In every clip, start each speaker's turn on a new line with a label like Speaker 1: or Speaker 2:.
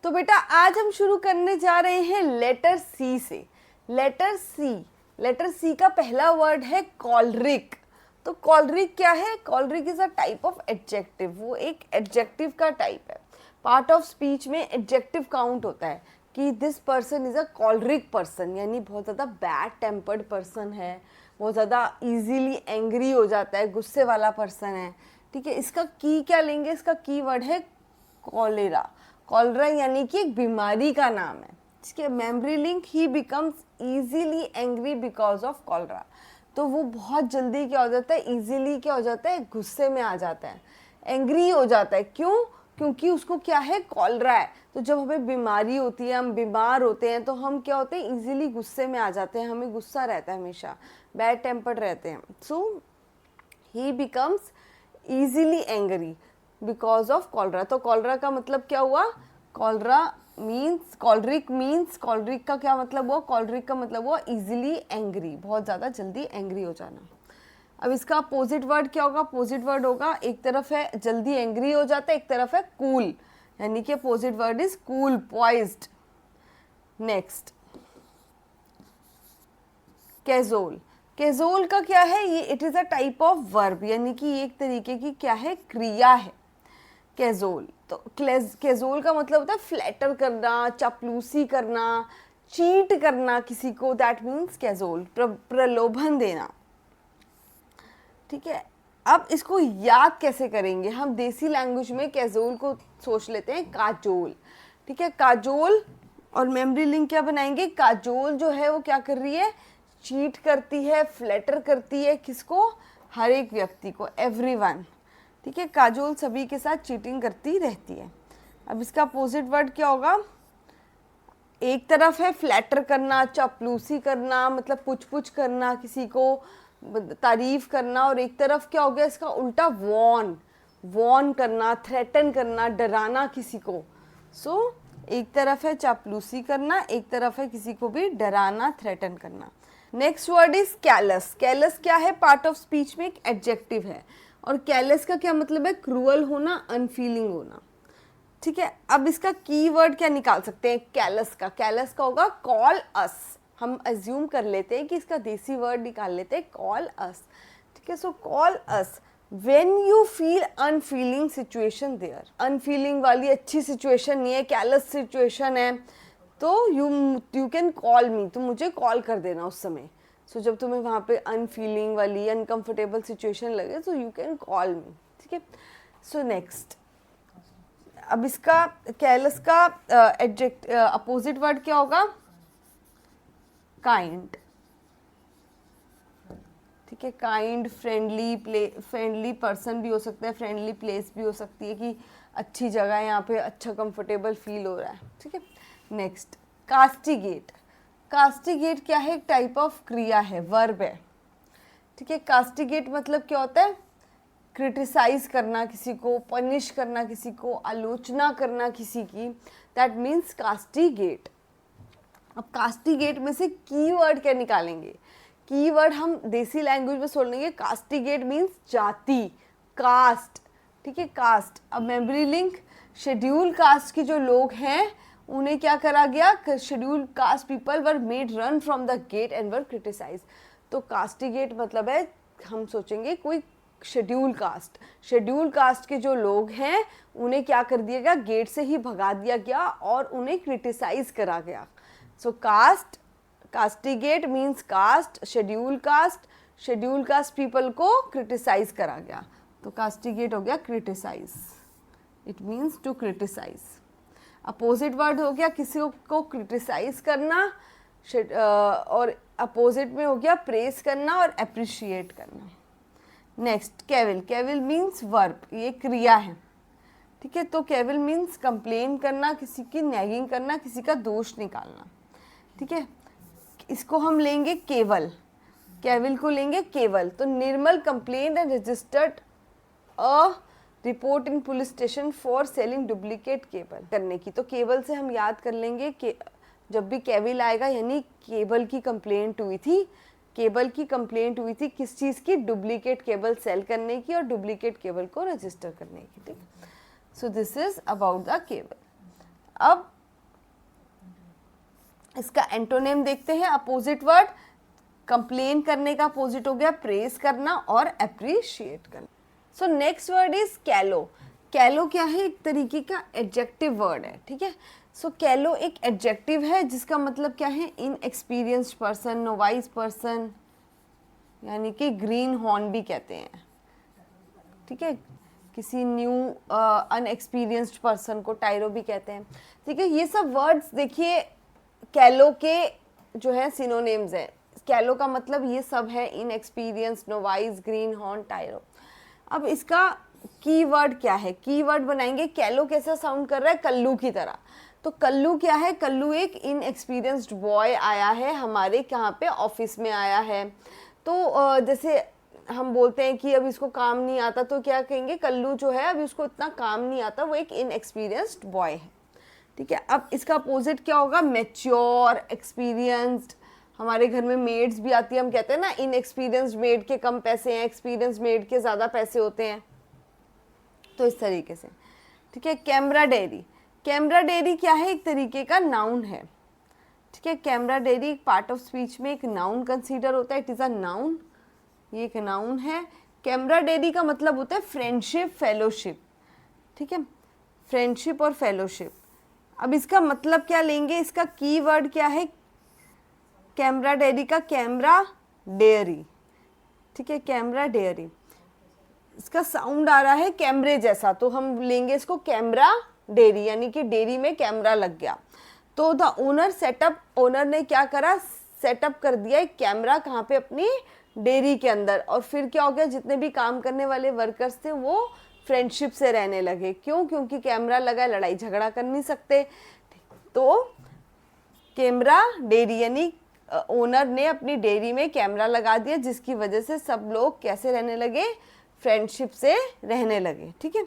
Speaker 1: तो बेटा आज हम शुरू करने जा रहे हैं लेटर सी से। लेटर सी का पहला वर्ड है कॉलरिक। तो कॉलरिक क्या है? Choleric is a type of adjective. वो एक एडजेक्टिव का टाइप है। पार्ट ऑफ स्पीच में एडजेक्टिव काउंट होता है कि this person is a choleric person, यानी बहुत ज़्यादा बैड टेम्पर्ड पर्सन है, बहुत ज़्यादा इजीली एंग्री हो जाता है, गुस्से वाला पर्सन है। ठीक है, इसका की क्या लेंगे? इसका की वर्ड है कॉलेरा। कॉलरा यानी कि एक बीमारी का नाम है। इसके memory link, he becomes easily angry because of cholera. तो वो बहुत जल्दी क्या हो जाता है? इजीली क्या हो जाता है? गुस्से में आ जाता है, एंग्री हो जाता है। क्यों? क्योंकि उसको क्या है? कॉलरा है। तो जब हमें बीमारी होती है, हम बीमार होते हैं, तो हम क्या होते हैं? इजीली गुस्से में आ जाते हैं, हमें गुस्सा रहता है, हमेशा बैड टेम्पर्ड रहते हैं। So he becomes easily angry because of cholera. तो कॉलरा का मतलब क्या हुआ? Cholera means choleric, means choleric का क्या मतलब हुआ? कॉलरिक का मतलब हुआ इजीली एंग्री, बहुत ज़्यादा जल्दी एंग्री हो जाना। अब इसका अपोजिट वर्ड क्या होगा? अपोजिट वर्ड होगा, एक तरफ है जल्दी एंग्री हो जाता है, एक तरफ है कूल, यानी कि opposite word is cool, poised. Next cajole. Cajole का क्या है? ये it is a type of verb, यानी कि एक तरीके की क्या है? क्रिया है कैजोल। तो कैजोल का मतलब होता है फ्लैटर करना, चापलूसी करना, चीट करना किसी को, दैट मीन्स कैजोल, प्रलोभन देना। ठीक है, अब इसको याद कैसे करेंगे? हम देसी लैंग्वेज में कैजोल को सोच लेते हैं काजोल। ठीक है, काजोल और मेमोरी लिंक क्या बनाएंगे? काजोल जो है वो क्या कर रही है? चीट करती है, फ्लैटर करती है, किसको? हर एक व्यक्ति को, एवरीवन। ठीक है, काजोल सभी के साथ चीटिंग करती रहती है। अब इसका अपोजिट वर्ड क्या होगा? एक तरफ है फ्लैटर करना, चापलूसी करना, मतलब पुछ पुछ करना, किसी को तारीफ करना, और एक तरफ क्या हो गया इसका उल्टा? वॉर्न करना, थ्रेटन करना, डराना किसी को। सो एक तरफ है चापलूसी करना, एक तरफ है किसी को भी डराना, थ्रेटन करना। Next word is callus. Callus क्या है? पार्ट ऑफ स्पीच में एक एडजेक्टिव है, और कैलस का क्या मतलब है? क्रूअल होना, अनफीलिंग होना। ठीक है, अब इसका की वर्ड क्या निकाल सकते हैं कैलस का? कैलस का होगा कॉल अस। हम अज्यूम कर लेते हैं कि इसका देसी वर्ड निकाल लेते हैं, कॉल अस। ठीक है, so call us when you feel unfeeling situation there. Unfeeling वाली अच्छी सिचुएशन नहीं है, कैलस सिचुएशन है, तो यू कैन कॉल मी, तो मुझे कॉल कर देना उस समय। सो जब तुम्हें वहाँ पे अनफीलिंग वाली अनकंफर्टेबल सिचुएशन लगे, तो यू कैन कॉल मी। ठीक है, सो नेक्स्ट, अब इसका कैलस का अपोजिट वर्ड क्या होगा? काइंड। ठीक है, काइंड, फ्रेंडली पर्सन भी हो सकता है, फ्रेंडली प्लेस भी हो सकती है कि अच्छी जगह है, यहाँ पे अच्छा कंफर्टेबल फील हो रहा है। ठीक है, नेक्स्ट कास्टिगेट। कास्टिगेट क्या है? एक टाइप ऑफ क्रिया है, वर्ब है। ठीक है, कास्टिगेट मतलब क्या होता है? क्रिटिसाइज करना किसी को, पनिश करना किसी को, आलोचना करना किसी की, दैट मीन्स कास्टिगेट। अब कास्टिगेट में से कीवर्ड क्या निकालेंगे? कीवर्ड हम देसी लैंग्वेज में सोच लेंगे, कास्टिगेट मीन्स जाति, कास्ट। ठीक है, कास्ट। अब मेमोरी लिंक, शेड्यूल कास्ट के जो लोग हैं उन्हें क्या करा गया? Schedule caste people were made run from the gate and were criticise. तो कास्टिगेट मतलब है, हम सोचेंगे कोई शेड्यूल कास्ट के जो लोग हैं उन्हें क्या कर दिया गया? गेट से ही भगा दिया गया और उन्हें क्रिटिसाइज करा गया। So caste, castigate means caste, scheduled caste people को क्रिटिसाइज करा गया, तो कास्टिगेट हो गया criticise, it means to criticise. Opposite word हो गया किसी को क्रिटिसाइज करना, और अपोजिट में हो गया प्रेज करना और अप्रिशिएट करना। Next Cavill. Cavill means verb, ये क्रिया है। ठीक है, तो कैविल मीन्स कंप्लेन करना, किसी की नैगिंग करना, किसी का दोष निकालना। ठीक है, इसको हम लेंगे केवल, कैविल को लेंगे केवल। तो Nirmal complain and registered a report in police station for selling duplicate cable करने की। तो केवल से हम याद कर लेंगे कि जब भी कैविल आएगा यानी केबल की कंप्लेंट हुई थी। केबल की कंप्लेंट हुई थी किस चीज़ की? डुप्लीकेट केबल सेल करने की और डुप्लीकेट केबल को रजिस्टर करने की। ठीक, so this is about the cable. अब इसका एंटोनिम देखते हैं, अपोजिट वर्ड। कंप्लेन करने का अपोजिट हो गया प्रेज करना और अप्रिशिएट करना। सो नेक्स्ट वर्ड इज कैलो। कैलो क्या है? एक तरीके का एडजेक्टिव वर्ड है, ठीक है। सो कैलो एक एडजेक्टिव है जिसका मतलब क्या है? इनएक्सपीरियंस्ड पर्सन, नोवाइस पर्सन, यानी कि ग्रीन हॉर्न भी कहते हैं, ठीक है। किसी न्यू अनएक्सपीरियंस्ड पर्सन को टायरो भी कहते हैं, ठीक है। ये सब वर्ड्स देखिए कैलो के जो है सिनोनिम्स है। कैलो का मतलब ये सब है, इनएक्सपीरियंस, नोवाइस, ग्रीन हॉर्न, टायरो। अब इसका कीवर्ड क्या है? कीवर्ड बनाएंगे। कैलो कैसा साउंड कर रहा है? कल्लू की तरह। तो कल्लू क्या है? कल्लू एक इनएक्सपीरियंस्ड बॉय आया है हमारे कहाँ पे, ऑफिस में आया है। तो जैसे हम बोलते हैं कि अब इसको काम नहीं आता, तो क्या कहेंगे? कल्लू जो है अभी उसको इतना काम नहीं आता, वो एक इनएक्सपीरियंस्ड बॉय है, ठीक है। अब इसका अपोजिट क्या होगा? Mature, experienced. हमारे घर में मेड्स भी आती है, हम कहते हैं ना इनएक्सपीरियंस्ड मेड के कम पैसे हैं, एक्सपीरियंस्ड मेड के ज़्यादा पैसे होते हैं, तो इस तरीके से, ठीक है। Camera dairy. कैमरा डेयरी क्या है? एक तरीके का नाउन है, ठीक है। कैमरा डेयरी एक पार्ट ऑफ स्पीच में एक नाउन कंसीडर होता है, इट इज़ अ नाउन, ये एक नाउन है। कैमरा डेयरी का मतलब होता है फ्रेंडशिप, फेलोशिप, ठीक है, फ्रेंडशिप और फेलोशिप। अब इसका मतलब क्या लेंगे? इसका कीवर्ड क्या है? कैमरा डेयरी का कैमरा डेयरी, ठीक है, कैमरा डेयरी। इसका साउंड आ रहा है कैमरे जैसा, तो हम लेंगे इसको कैमरा डेयरी, यानी कि डेयरी में कैमरा लग गया। तो द ओनर सेटअप, ओनर ने क्या करा? सेटअप कर दिया एक कैमरा, कहाँ पे? अपनी डेयरी के अंदर। और फिर क्या हो गया? जितने भी काम करने वाले वर्कर्स थे वो फ्रेंडशिप से रहने लगे। क्यों? क्योंकि कैमरा लगा, लड़ाई झगड़ा कर नहीं सकते। तो कैमरा डेयरी यानी ओनर ने अपनी डेयरी में कैमरा लगा दिया, जिसकी वजह से सब लोग कैसे रहने लगे? फ्रेंडशिप से रहने लगे, ठीक है।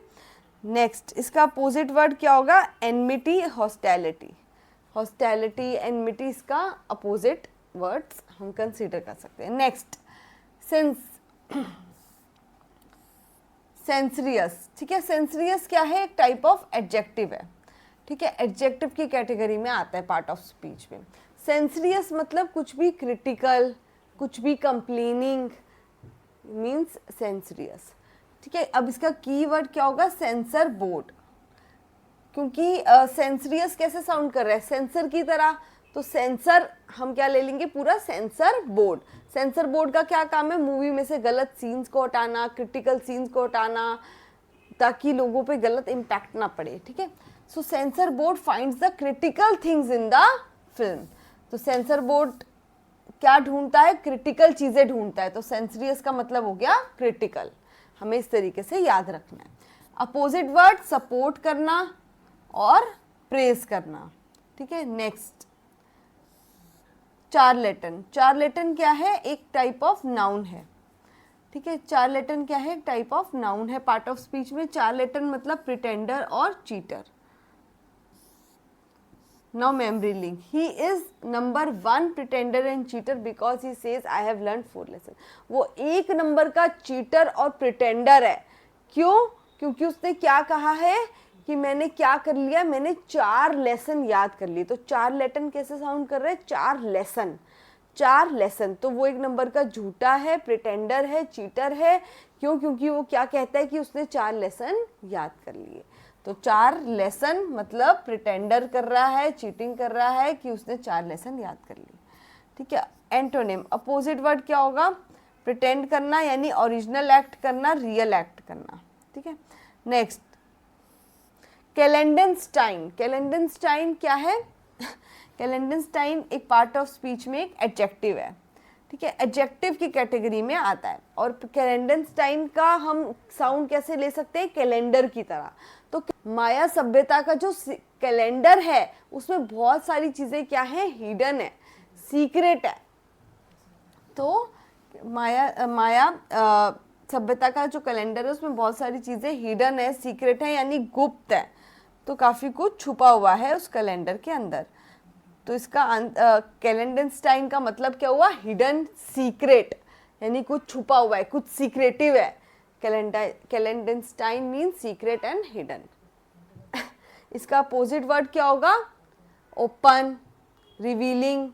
Speaker 1: नेक्स्ट, इसका अपोजिट वर्ड क्या होगा? Enmity, hostility. हॉस्टैलिटी, एनमिटी, इसका अपोजिट वर्ड्स हम कंसीडर कर सकते हैं। नेक्स्ट, सेंसरियस, ठीक है। सेंसरियस क्या है? एक टाइप ऑफ एडजेक्टिव है, ठीक है, एडजेक्टिव की कैटेगरी में आता है पार्ट ऑफ स्पीच में। सेंसरियस मतलब कुछ भी क्रिटिकल, कुछ भी कंप्लेनिंग, मीन्स सेंसरियस, ठीक है। अब इसका कीवर्ड क्या होगा? सेंसर बोर्ड, क्योंकि सेंसरियस कैसे साउंड कर रहा है? सेंसर की तरह। तो सेंसर हम क्या ले लेंगे? पूरा सेंसर बोर्ड। सेंसर बोर्ड का क्या काम है? मूवी में से गलत सीन्स को हटाना, क्रिटिकल सीन्स को हटाना, ताकि लोगों पे गलत इम्पैक्ट ना पड़े, ठीक है। So censor board finds the critical things in the film. तो सेंसर बोर्ड क्या ढूंढता है? क्रिटिकल चीज़ें ढूंढता है। तो सेंसरियस का मतलब हो गया क्रिटिकल, हमें इस तरीके से याद रखना है। अपोजिट वर्ड सपोर्ट करना और प्रेज करना, ठीक है। नेक्स्ट, चार्लेटन। चार्लेटन क्या है? एक टाइप ऑफ नाउन है, ठीक है। चार्लेटन क्या है? एक टाइप ऑफ नाउन है पार्ट ऑफ स्पीच में। चार्लेटन मतलब प्रिटेंडर और cheater. Now memory link. He is number 1 pretender and cheater because he says I have learned 4 lessons. वो एक नंबर का चीटर और प्रिटेंडर है। क्यों? क्योंकि उसने क्या कहा है कि मैंने क्या कर लिया? मैंने 4 लेसन याद कर लिए। तो चार्लेटन कैसे साउंड कर रहे हैं? 4 लेसन, 4 लेसन। तो वो एक नंबर का झूठा है, प्रिटेंडर है, चीटर है। क्यों? क्योंकि वो क्या कहता है कि उसने 4 लेसन याद कर लिए। तो 4 लेसन मतलब प्रिटेंडर कर रहा है, चीटिंग कर रहा है कि उसने 4 लेसन याद कर लिए, ठीक है। एंटोनिम, अपोजिट वर्ड क्या होगा? प्रिटेंड करना यानी ओरिजिनल एक्ट करना, रियल एक्ट करना, ठीक है। नेक्स्ट, कैलेंडनस्टाइन। कैलेंडनस्टाइन क्या है? कैलेंडनस्टाइन एक पार्ट ऑफ स्पीच में एक एडजेक्टिव है, ठीक है, एडजेक्टिव की कैटेगरी में आता है। और कैलेंडनस्टाइन का हम साउंड कैसे ले सकते हैं? कैलेंडर की तरह। तो माया सभ्यता का जो कैलेंडर है उसमें बहुत सारी चीजें क्या है? हिडन है, सीक्रेट है। तो माया सभ्यता का जो कैलेंडर है उसमें बहुत सारी चीजें हिडन है, सीक्रेट है, यानी गुप्त है। तो काफी कुछ छुपा हुआ है उस कैलेंडर के अंदर। तो इसका कैलेंडनस्टाइन का मतलब क्या हुआ? हिडन, सीक्रेट, यानी कुछ छुपा हुआ है, कुछ सीक्रेटिव है। कैलेंडनस्टाइन मीन सीक्रेट एंड हिडन। इसका अपोजिट वर्ड क्या होगा? ओपन, रिवीलिंग,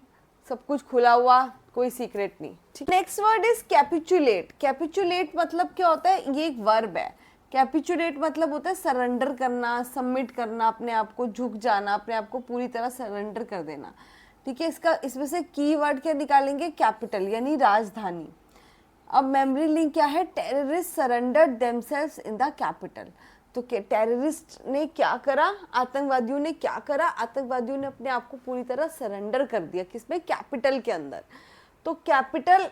Speaker 1: सब कुछ खुला हुआ, कोई सीक्रेट नहीं, ठीक। Next word is capitulate. Capitulate मतलब क्या होता है, ये एक वर्ब है। कैपिचुलेट मतलब होता है सरेंडर करना, सबमिट करना, अपने आप को झुक जाना, अपने आप को पूरी तरह सरेंडर कर देना, ठीक है। इसका इसमें से की वर्ड क्या निकालेंगे, कैपिटल यानी राजधानी। अब मेमोरी लिंक क्या है, terrorist surrendered themselves in the capital. तो टेररिस्ट ने क्या करा, आतंकवादियों ने क्या करा, आतंकवादियों ने अपने आप को पूरी तरह सरेंडर कर दिया, किसमें, कैपिटल के अंदर। तो कैपिटल,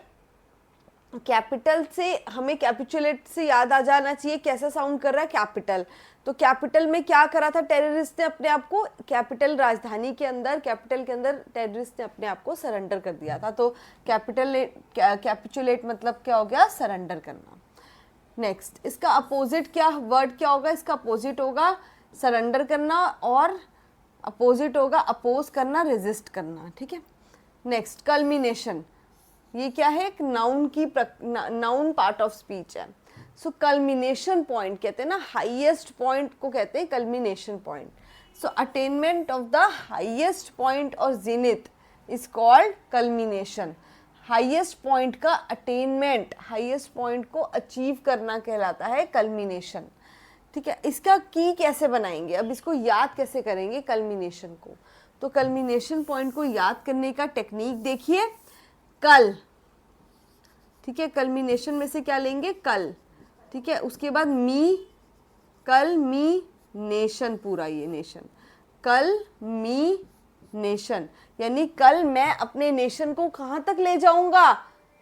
Speaker 1: कैपिटल से हमें कैपिचुलेट से याद आ जाना चाहिए, कैसा साउंड कर रहा है, कैपिटल। तो कैपिटल में क्या करा था टेररिस्ट ने, अपने आप को कैपिटल राजधानी के अंदर, कैपिटल के अंदर टेररिस्ट ने अपने आप को सरेंडर कर दिया था। तो कैपिटल कैपिचुलेट मतलब क्या हो गया, सरेंडर करना। नेक्स्ट, इसका अपोजिट क्या वर्ड क्या होगा, इसका अपोजिट होगा सरेंडर करना, और अपोजिट होगा अपोज करना, रेजिस्ट करना, ठीक है। Next, culmination. ये क्या है, एक नाउन की नाउन पार्ट ऑफ स्पीच है। सो कल्मिनेशन पॉइंट कहते हैं ना, हाईएस्ट पॉइंट को कहते हैं culmination point. So attainment of the highest point और zenith is called culmination. Highest point का अटेनमेंट, हाईएस्ट पॉइंट को अचीव करना कहलाता है कल्मिनेशन, ठीक है। इसका की कैसे बनाएंगे, अब इसको याद कैसे करेंगे कल्मिनेशन को। तो कल्मिनेशन पॉइंट को याद करने का टेक्निक देखिए, कल, ठीक है, कल्मिनेशन में से क्या लेंगे, कल, ठीक है। उसके बाद मी, कल मी नेशन, पूरा ये नेशन, कल मी नेशन, यानी कल मैं अपने नेशन को कहाँ तक ले जाऊंगा,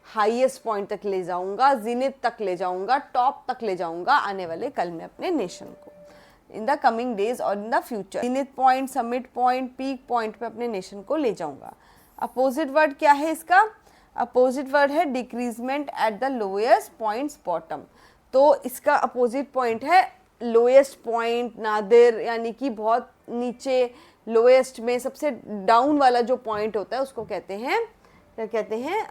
Speaker 1: हाईएस्ट पॉइंट तक ले जाऊंगा, जिनिथ तक ले जाऊंगा, टॉप तक ले जाऊंगा आने वाले कल में अपने नेशन को, इन द कमिंग डेज और in the future. Zenith point, summit point, peak point पे अपने नेशन को ले जाऊंगा। अपोजिट वर्ड क्या है इसका, अपोजिट वर्ड है decreasement at the lowest points bottom. तो इसका अपोजिट पॉइंट है लोएस्ट पॉइंट, नादिर, यानी कि बहुत नीचे, लोएस्ट में सबसे डाउन वाला जो पॉइंट होता है उसको कहते हैं, क्या कहते हैं,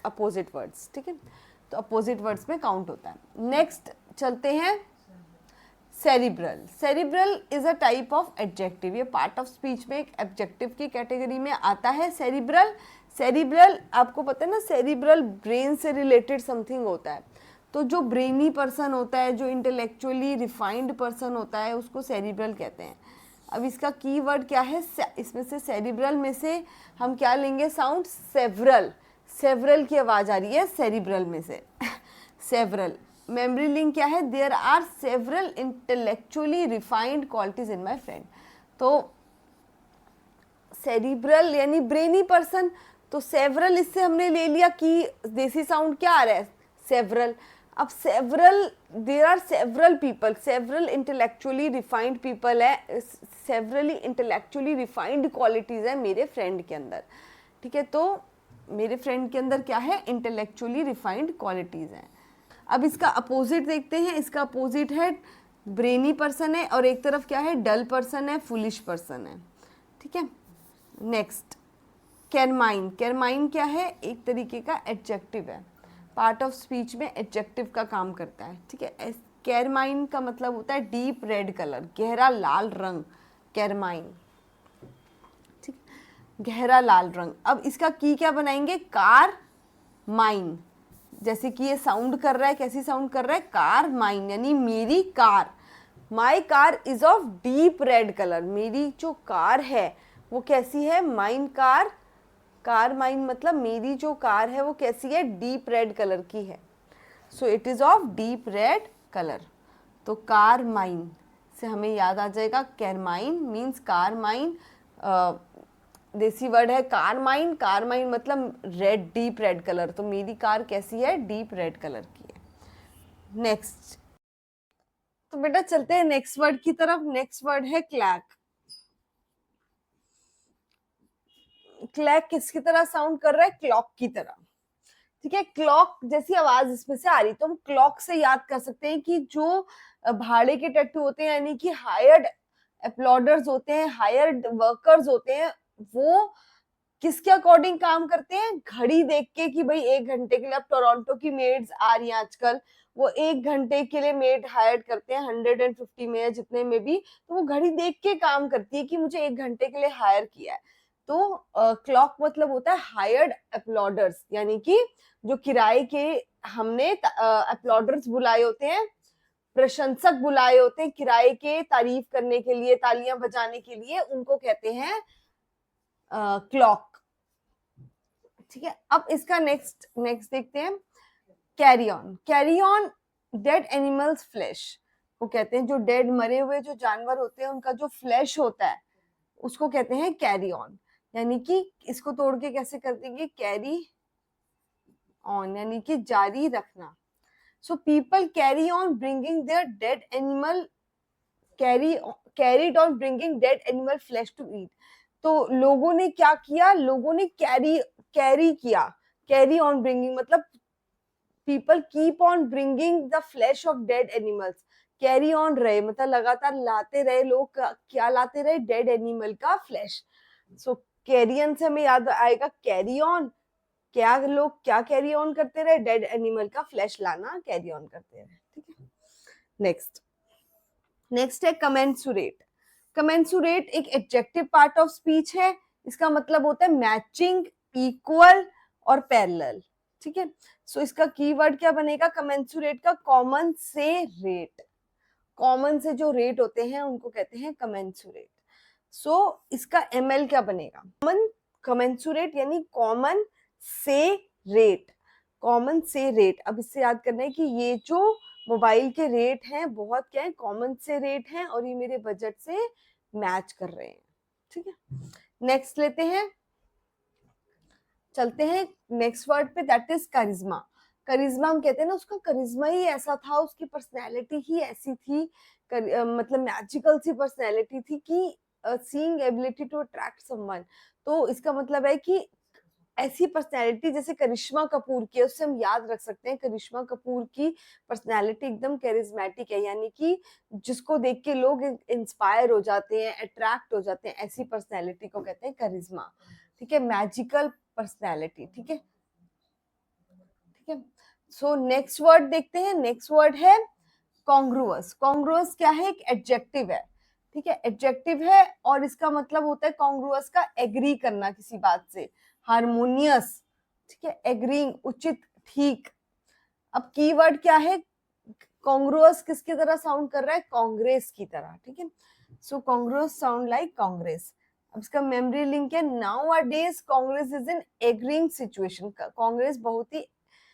Speaker 1: अपोजिट वर्ड्स, ठीक है। तो अपोजिट वर्ड्स में काउंट होता है। नेक्स्ट चलते हैं, cerebral. Cerebral is a type of adjective, ये पार्ट ऑफ स्पीच में एक एडजेक्टिव की कैटेगरी में आता है। सेरिब्रल, सेरिब्रल आपको पता है ना, सेरिब्रल ब्रेन से रिलेटेड समथिंग होता है। तो जो ब्रेनी पर्सन होता है, जो इंटेलेक्चुअली रिफाइंड पर्सन होता है, उसको सेरिब्रल कहते हैं। अब इसका की वर्ड क्या है, इसमें से सेरिब्रल में से हम क्या लेंगे साउंड, सेवरल। सेवरल की आवाज आ रही है सेरिब्रल में से सेवरल। मेमोरी लिंक क्या है, there are several intellectually refined qualities in my friend. तो सेरिब्रल यानी ब्रेनी पर्सन, तो सेवरल इससे हमने ले लिया कि देसी साउंड क्या आ रहा है, सेवरल। अब several, there are several people, several intellectually refined people है, सेवरली इंटेलेक्चुअली रिफाइंड क्वालिटीज है मेरे फ्रेंड के अंदर, ठीक है। तो मेरे फ्रेंड के अंदर क्या है, इंटेलेक्चुअली रिफाइंड क्वालिटीज हैं। अब इसका अपोजिट देखते हैं, इसका अपोजिट है ब्रेनी पर्सन है, और एक तरफ क्या है, डल पर्सन है, फुलिश पर्सन है, ठीक है। नेक्स्ट, कैरमाइन। कैरमाइन क्या है, एक तरीके का एडजेक्टिव है, पार्ट ऑफ स्पीच में एडजेक्टिव का काम करता है, ठीक है। कैरमाइन का मतलब होता है डीप रेड कलर, गहरा लाल रंग, कैरमाइन, ठीक, गहरा लाल रंग। अब इसका की क्या बनाएंगे, कार माइन, जैसे कि ये साउंड कर रहा है, कैसी साउंड कर रहा है, कार माइन, यानी मेरी car, my car is of deep red colour, मेरी जो कार है वो कैसी है, माइन कार, कार माइन मतलब मेरी जो कार है वो कैसी है, डीप रेड कलर की है। So it is of deep red colour. तो कार माइन से हमें याद आ जाएगा, कैरमाइन मीन्स कार माइन, देसी वर्ड है कारमाइन, कारमाइन मतलब रेड, डीप रेड कलर। तो मेरी कार कैसी है, डीप रेड कलर की है। नेक्स्ट, तो बेटा चलते हैं नेक्स्ट वर्ड की तरफ। नेक्स्ट वर्ड है क्लैक। क्लैक किसकी तरह साउंड कर रहा है, क्लॉक की तरह, ठीक है। क्लॉक जैसी आवाज इसमें से आ रही, तो हम क्लॉक से याद कर सकते हैं कि जो भाड़े के टट्टू होते हैं, यानी कि हायर्ड अपलॉडर्स होते हैं, हायर्ड वर्कर्स होते हैं, वो किसके अकॉर्डिंग काम करते हैं, घड़ी देख के कि भाई 1 घंटे के लिए, अब टोरंटो की मेड्स आ रही हैं आजकल, वो 1 घंटे के लिए मेड हायर करते हैं, 150 में जितने में भी, तो वो घड़ी देख के काम करती है कि मुझे 1 घंटे के लिए हायर किया है। तो क्लॉक मतलब होता है हायर्ड अपलॉडर्स, यानी कि जो किराए के हमने अपलॉडर्स बुलाए होते हैं, प्रशंसक बुलाए होते हैं किराए के तारीफ करने के लिए, तालियां बजाने के लिए, उनको कहते हैं क्लॉक। ठीक है, अब इसका नेक्स्ट नेक्स्ट देखते हैं, carry on. Carry on dead animals flash को कहते हैं, जो डेड मरे हुए जो जानवर होते हैं उनका जो फ्लैश होता है उसको कहते हैं कैरी ऑन। यानी कि इसको तोड़ के कैसे कर देंगे, कैरी ऑन यानी कि जारी रखना। So people carry on bringing their dead animal, carried on bringing dead animal flesh to eat. तो लोगों ने क्या किया, लोगों ने कैरी किया, कैरी ऑन ब्रिंगिंग मतलब people keep on bringing the flesh of dead animals, carry on रहे मतलब लगातार लाते रहे लोग, क्या लाते रहे, डेड एनिमल का फ्लैश। सो कैरियन से हमें याद आएगा कैरी ऑन, क्या लोग क्या कैरी ऑन करते रहे, डेड एनिमल का फ्लैश लाना कैरी ऑन करते रहे। ठीक है, नेक्स्ट नेक्स्ट है कमेंसुरेट। कमेंसुरेट एक एडजेक्टिव पार्ट ऑफ स्पीच है, इसका मतलब होता है मैचिंग, इक्वल और पैरेलल। ठीक है, सो इसका कीवर्ड क्या बनेगा कमेंसुरेट का, कॉमन से रेट। कॉमन से जो रेट होते हैं उनको कहते हैं कमेंसुरेट। सो इसका एमएल क्या बनेगा, कॉमन कमेंसुरेट यानी कॉमन से रेट, कॉमन से रेट। अब इससे याद करना है कि ये जो मोबाइल के रेट हैं बहुत क्या है, कॉमन से रेट हैं और ये मेरे बजट से मैच कर रहे हैं। ठीक है, नेक्स्ट लेते हैं, चलते हैं नेक्स्ट वर्ड पे, दैट इज करिश्मा। करिश्मा हम कहते हैं ना, उसका करिश्मा ही ऐसा था, उसकी पर्सनैलिटी ही ऐसी थी, मतलब मैजिकल सी पर्सनैलिटी थी कि seeing ability to attract someone. तो इसका मतलब है कि ऐसी पर्सनैलिटी जैसे करिश्मा कपूर की है, उससे हम याद रख सकते हैं करिश्मा कपूर की पर्सनैलिटी एकदम कैरिज्मेटिक है, यानी कि जिसको देख के लोग इंस्पायर हो जाते हैं, अट्रैक्ट हो जाते हैं, ऐसी पर्सनैलिटी को कहते हैं करिश्मा। ठीक है, मैजिकल पर्सनैलिटी। ठीक है, ठीक है, सो नेक्स्ट वर्ड देखते हैं, नेक्स्ट वर्ड है कॉन्ग्रुअस। कॉन्ग्रुअस क्या है, एक एडजेक्टिव है। ठीक है, एडजेक्टिव है और इसका मतलब होता है कॉन्ग्रुअस का एग्री करना किसी बात से, हारमोनियस। ठीक है, एग्रीइंग उचित, ठीक। अब कीवर्ड क्या है, कॉन्ग्रुअस किसकी तरह साउंड कर रहा है, कांग्रेस की तरह। ठीक है, सो कॉन्ग्रुअस साउंड लाइक कांग्रेस। अब इसका मेमोरी लिंक है, now a days Congress is in agreeing situation. Congress बहुत ही,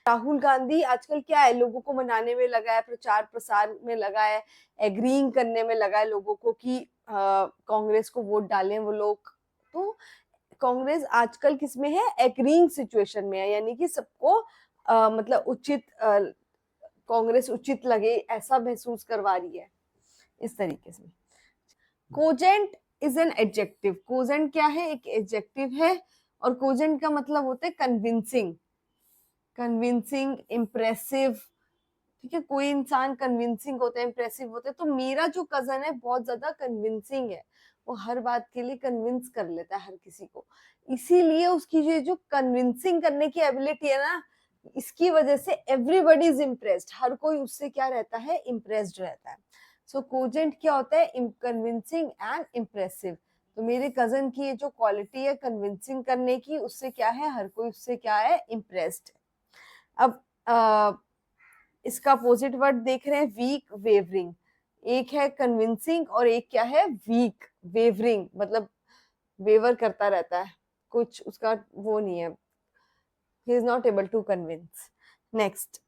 Speaker 1: राहुल गांधी आजकल क्या है, लोगों को मनाने में लगा है, प्रचार प्रसार में लगा है, एग्रीइंग करने में लगा है लोगों को कि कांग्रेस को वोट डालें वो लोग। तो कांग्रेस आजकल किसमें है, एग्रीइंग सिचुएशन में है, यानी कि सबको मतलब उचित कांग्रेस उचित लगे ऐसा महसूस करवा रही है, इस तरीके से। Cogent is an adjective. Cogent क्या है, एक एडजेक्टिव है और कोजेंट का मतलब होता है कन्विंसिंग, कन्विंसिंग, इम्प्रेसिव। ठीक है, कोई इंसान कन्विंसिंग होता है, इम्प्रेसिव होता है, तो मेरा जो कजन है बहुत ज्यादा कन्विंसिंग है, वो हर बात के लिए कन्विंस कर लेता है हर किसी को, इसीलिए उसकी जो कन्विंसिंग करने की एबिलिटी है ना, इसकी वजह से एवरीबडी इज इम्प्रेस्ड, हर कोई उससे क्या रहता है, इम्प्रेस्ड रहता है। सो कोजेंट क्या होता है, कन्विंसिंग एंड इम्प्रेसिव। तो मेरे कजन की ये जो क्वालिटी है कन्विंसिंग करने की, उससे क्या है, हर कोई उससे क्या है, इम्प्रेस्ड। अब इसका अपोजिट वर्ड देख रहे हैं, वीक, वेवरिंग। एक है कन्विंसिंग और एक क्या है, वीक, वेवरिंग, मतलब वेवर करता रहता है, कुछ उसका वो नहीं है, he is not able to convince. Next,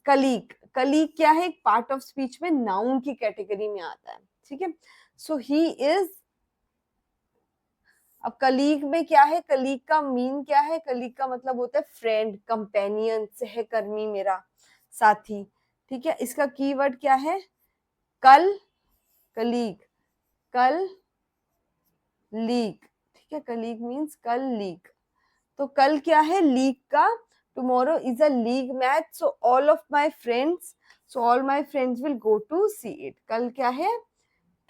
Speaker 1: colleague. Colleague क्या है, एक पार्ट ऑफ स्पीच में नाउन की कैटेगरी में आता है। ठीक है, सो ही इज, अब कलीग में क्या है, कलीग का मीन क्या है, कलीग का मतलब होता है फ्रेंड, कंपेनियन, सहकर्मी, मेरा साथी। ठीक है, इसका कीवर्ड क्या है, कल, कलीग, कल लीग। ठीक है, कलीग मीन्स कल लीग, तो कल क्या है, लीग का, tomorrow is a league match, so all of my friends, so all my friends will go to see it. कल क्या है,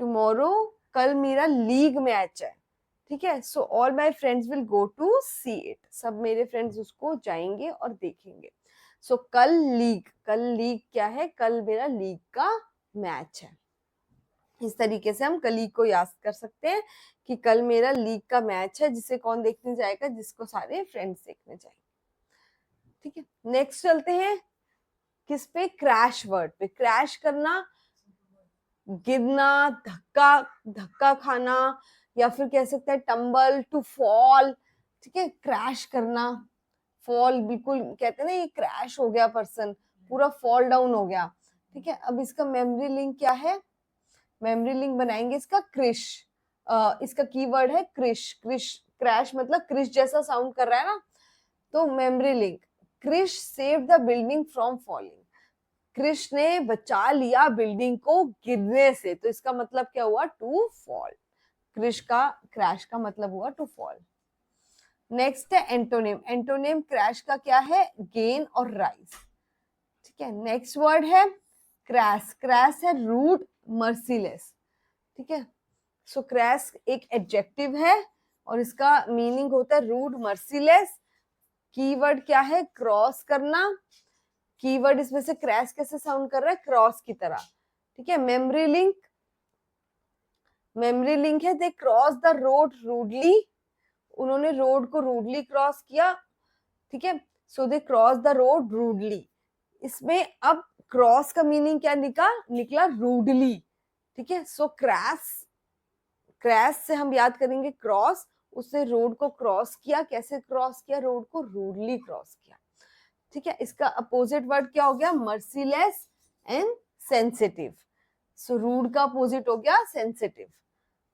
Speaker 1: टुमारो, कल मेरा लीग मैच है। ठीक है, so all my friends will go to see it, सब मेरे फ्रेंड्स उसको जाएंगे और देखेंगे। सो कल लीग, कल लीग क्या है, कल मेरा लीग का मैच है। इस तरीके से हम कलीग को याद कर सकते हैं कि कल मेरा लीग का मैच है, जिसे कौन देखने जाएगा, जिसको सारे फ्रेंड्स देखने जाएंगे। ठीक है, नेक्स्ट चलते हैं किस पे, क्रैश वर्ड पे। क्रैश करना, गिरना, धक्का धक्का खाना, या फिर कह सकते हैं टम्बल, टू फॉल। ठीक है, क्रैश करना, फॉल, बिल्कुल कहते हैं ना ये क्रैश हो गया पर्सन, पूरा फॉल डाउन हो गया। ठीक है, अब इसका मेमोरी लिंक क्या है, मेमोरी लिंक बनाएंगे इसका क्रिश। इसका कीवर्ड है क्रिश। क्रिश, क्रैश मतलब क्रिश जैसा साउंड कर रहा है ना, तो memory link, Krish save the building from falling. Krish ने बचा लिया बिल्डिंग को गिरने से, तो इसका मतलब क्या हुआ, टू फॉल। क्रिश का, क्रैश का मतलब हुआ टू फॉल। नेक्स्ट है एंटोनिम। एंटोनिम क्रैश का क्या है, गेन और राइज। ठीक है, नेक्स्ट वर्ड है क्रैश। क्रैश है रूड, मर्सीलेस। ठीक है, सो क्रैश एक एडजेक्टिव है और इसका मीनिंग होता है रूड, मर्सीलेस। कीवर्ड क्या है, क्रॉस करना। कीवर्ड इसमें से क्रैश कैसे साउंड कर रहा है, क्रॉस की तरह। ठीक है, मेमोरी लिंक, मेमोरी लिंक है they cross the road rudely. उन्होंने रोड को रूडली क्रॉस किया। ठीक है, so they cross the road rudely. इसमें अब क्रॉस का मीनिंग क्या निकला रूडली। ठीक है, सो क्रैश, क्रैश से हम याद करेंगे क्रॉस, उसने रोड को क्रॉस किया। कैसे क्रॉस किया, रोड को रूडली क्रॉस किया। ठीक है, इसका अपोजिट वर्ड क्या हो गया, merciless and sensitive. So rude का अपोजिट हो गया sensitive.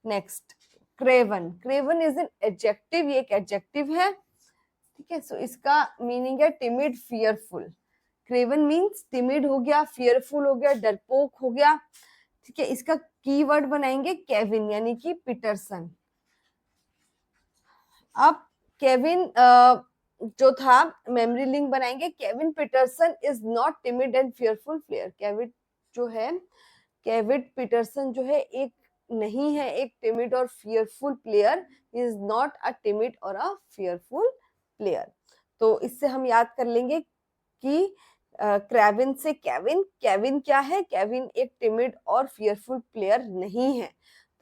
Speaker 1: Next craven. Craven is an adjective, ये एक एडजेक्टिव है। ठीक है, सो इसका मीनिंग है timid, fearful. Kraven means timid हो गया, फियरफुल हो गया, डरपोक हो गया। ठीक है, इसका कीवर्ड बनाएंगे केविन, यानी कि पीटरसन। अब केविन जो था, मेमोरी लिंक बनाएंगे, Kevin Pietersen is not timid and fearful player. Kevin जो है, केविन पीटरसन जो है एक नहीं है एक टिमिड और fearful player, is not a timid और अ फियरफुल प्लेयर। तो इससे हम याद कर लेंगे कि क्रेविन से केविन, केविन क्या है, केविन एक टिमिड और फियरफुल प्लेयर नहीं है,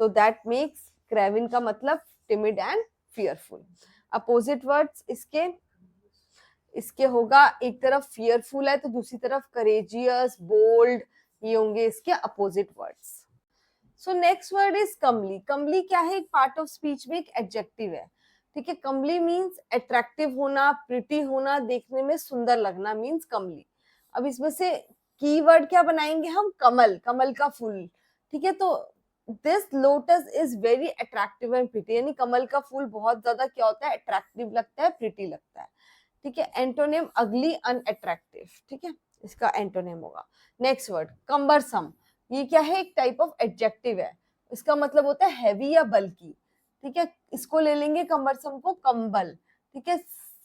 Speaker 1: तो दैट मेक्स क्रेविन का मतलब timid and fearful. Opposite words इसके होगा, एक तरफ फियरफुल है तो दूसरी तरफ करेजियस, बोल्ड, ये होंगे इसके opposite words. So next word is कमली। कमली क्या है, एक पार्ट ऑफ स्पीच में एक एडजेक्टिव है। ठीक है, कमली मीन्स अट्रैक्टिव होना, प्रिटी होना, देखने में सुंदर लगना, मीन्स कमली। अब इसमें से कीवर्ड क्या बनाएंगे हम, कमल, कमल का फूल। ठीक है, तो this lotus is very attractive and pretty, यानी कमल का फूल बहुत ज्यादा क्या होता है, अट्रैक्टिव लगता है, प्रिटी लगता है। ठीक है, एंटोनिम अगली, अनअट्रैक्टिव। ठीक है, इसका एंटोनिम होगा। Next word कंबरसम। ये क्या है, एक टाइप ऑफ एडजेक्टिव है, इसका मतलब होता है हैवी या बल्कि। ठीक है, इसको ले लेंगे कंबरसम को, कंबल। ठीक है,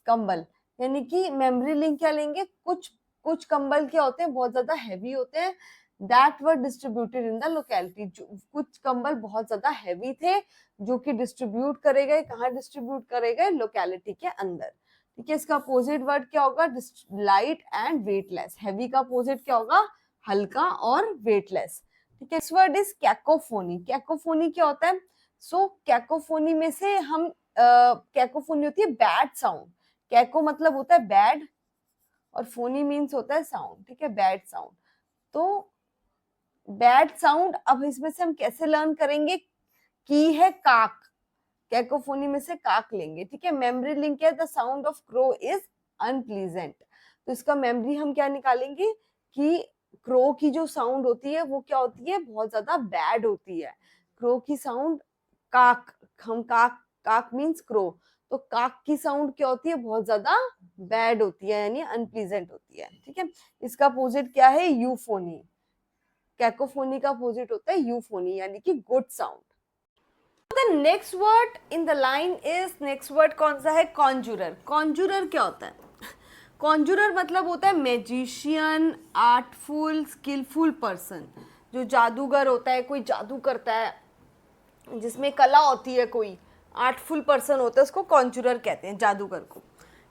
Speaker 1: कंबल, यानी कि मेमोरी लिंक क्या लेंगे, कुछ कुछ कंबल क्या होते हैं, बहुत ज्यादा हैवी होते हैं, that were distributed in the locality. कुछ कंबल बहुत ज्यादा हैवी थे जो कि डिस्ट्रीब्यूट करे गए, कहाँ डिस्ट्रीब्यूट करे गए, लोकेलिटी के अंदर। ठीक है, इसका अपोजिट वर्ड क्या होगा, लाइट एंड वेटलेस। हैवी का अपोजिट क्या होगा, हल्का और वेटलेस। ठीक है, इस वर्ड इज कैकोफोनी। कैकोफोनी क्या होता है, सो कैकोफोनी में से हम कैकोफोनी होती है बैड साउंड। कैको मतलब होता है बैड और फोनी मीन्स होता है साउंड। ठीक है, बैड साउंड, तो बैड साउंड। अब इसमें से हम कैसे लर्न करेंगे, की है काक, कैकोफोनी में से काक लेंगे। ठीक है, मेमोरी लिंक है the sound of crow is unpleasant, तो इसका मेमोरी हम क्या निकालेंगे कि क्रो की जो साउंड होती है वो क्या होती है, बहुत ज्यादा बैड होती है। क्रो की साउंड काक, हम काक, काक मीन्स क्रो, तो काक की साउंड क्या होती है, बहुत ज्यादा बैड होती है, यानी अनप्लीजेंट होती है। ठीक है, इसका अपोजिट क्या है, यूफोनी। कैकोफोनी का अपोजिट होता है यूफोनी, यानी कि good sound. The next word in the line is, next word कौन सा है, कॉन्जूरर। कॉन्जूरर क्या होता है, कॉन्जूरर मतलब होता है मैजिशियन, आर्टफुल, स्किलफुल पर्सन। जो जादूगर होता है, कोई जादू करता है, जिसमें कला होती है, कोई आर्टफुल पर्सन होता है, उसको कॉन्जूरर कहते हैं, जादूगर को।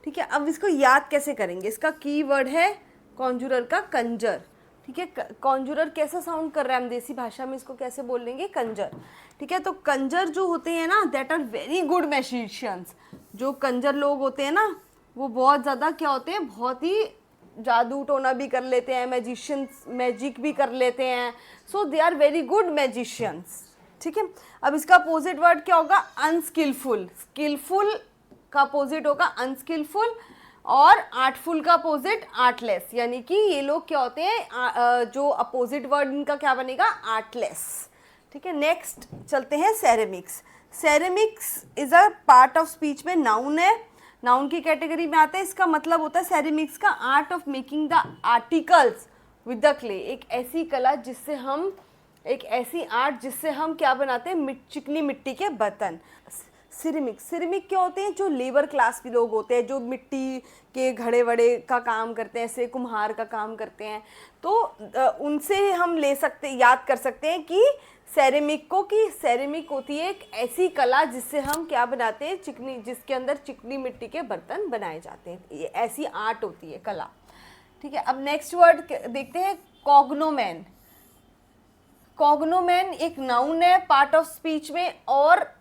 Speaker 1: ठीक है, अब इसको याद कैसे करेंगे, इसका की वर्ड है कॉन्जूरर का कंजर। ठीक है, कॉन्जुरर कैसा साउंड कर रहा है, हम देसी भाषा में इसको कैसे बोल लेंगे, कंजर। ठीक है, तो कंजर जो होते हैं ना, that are very good magicians. जो कंजर लोग होते हैं ना, वो बहुत ज़्यादा क्या होते हैं, बहुत ही जादू टोना भी कर लेते हैं, मैजिशियंस मैजिक भी कर लेते हैं, so they are very good magicians. ठीक है, अब इसका अपोजिट वर्ड क्या होगा, अनस्किलफुल। स्किलफुल का अपोजिट होगा अनस्किलफुल, और आर्टफुल का अपोजिट आर्टलेस, यानी कि ये लोग क्या होते हैं, जो अपोजिट वर्ड इनका क्या बनेगा, आर्टलेस। ठीक है, नेक्स्ट चलते हैं ceramics. Ceramics is a part of speech में नाउन है, नाउन की कैटेगरी में आता है। इसका मतलब होता है सेरेमिक्स का art of making the articles with the clay, एक ऐसी कला जिससे हम, एक ऐसी आर्ट जिससे हम क्या बनाते हैं, चिकनी मिट्टी के बर्तन। सिरेमिक, सिरेमिक क्या होते हैं, जो लेबर क्लास के लोग होते हैं, जो मिट्टी के घड़े वड़े का काम करते हैं, ऐसे कुम्हार का काम करते हैं, तो उनसे हम ले सकते, याद कर सकते हैं कि सेरेमिक को, कि सेरेमिक होती है एक ऐसी कला जिससे हम क्या बनाते हैं, चिकनी, जिसके अंदर चिकनी मिट्टी के बर्तन बनाए जाते हैं, ये ऐसी आर्ट होती है, कला। ठीक है, अब नेक्स्ट वर्ड देखते हैं, कॉग्नोमैन। कॉग्नोमैन एक नाउन है पार्ट ऑफ स्पीच में, और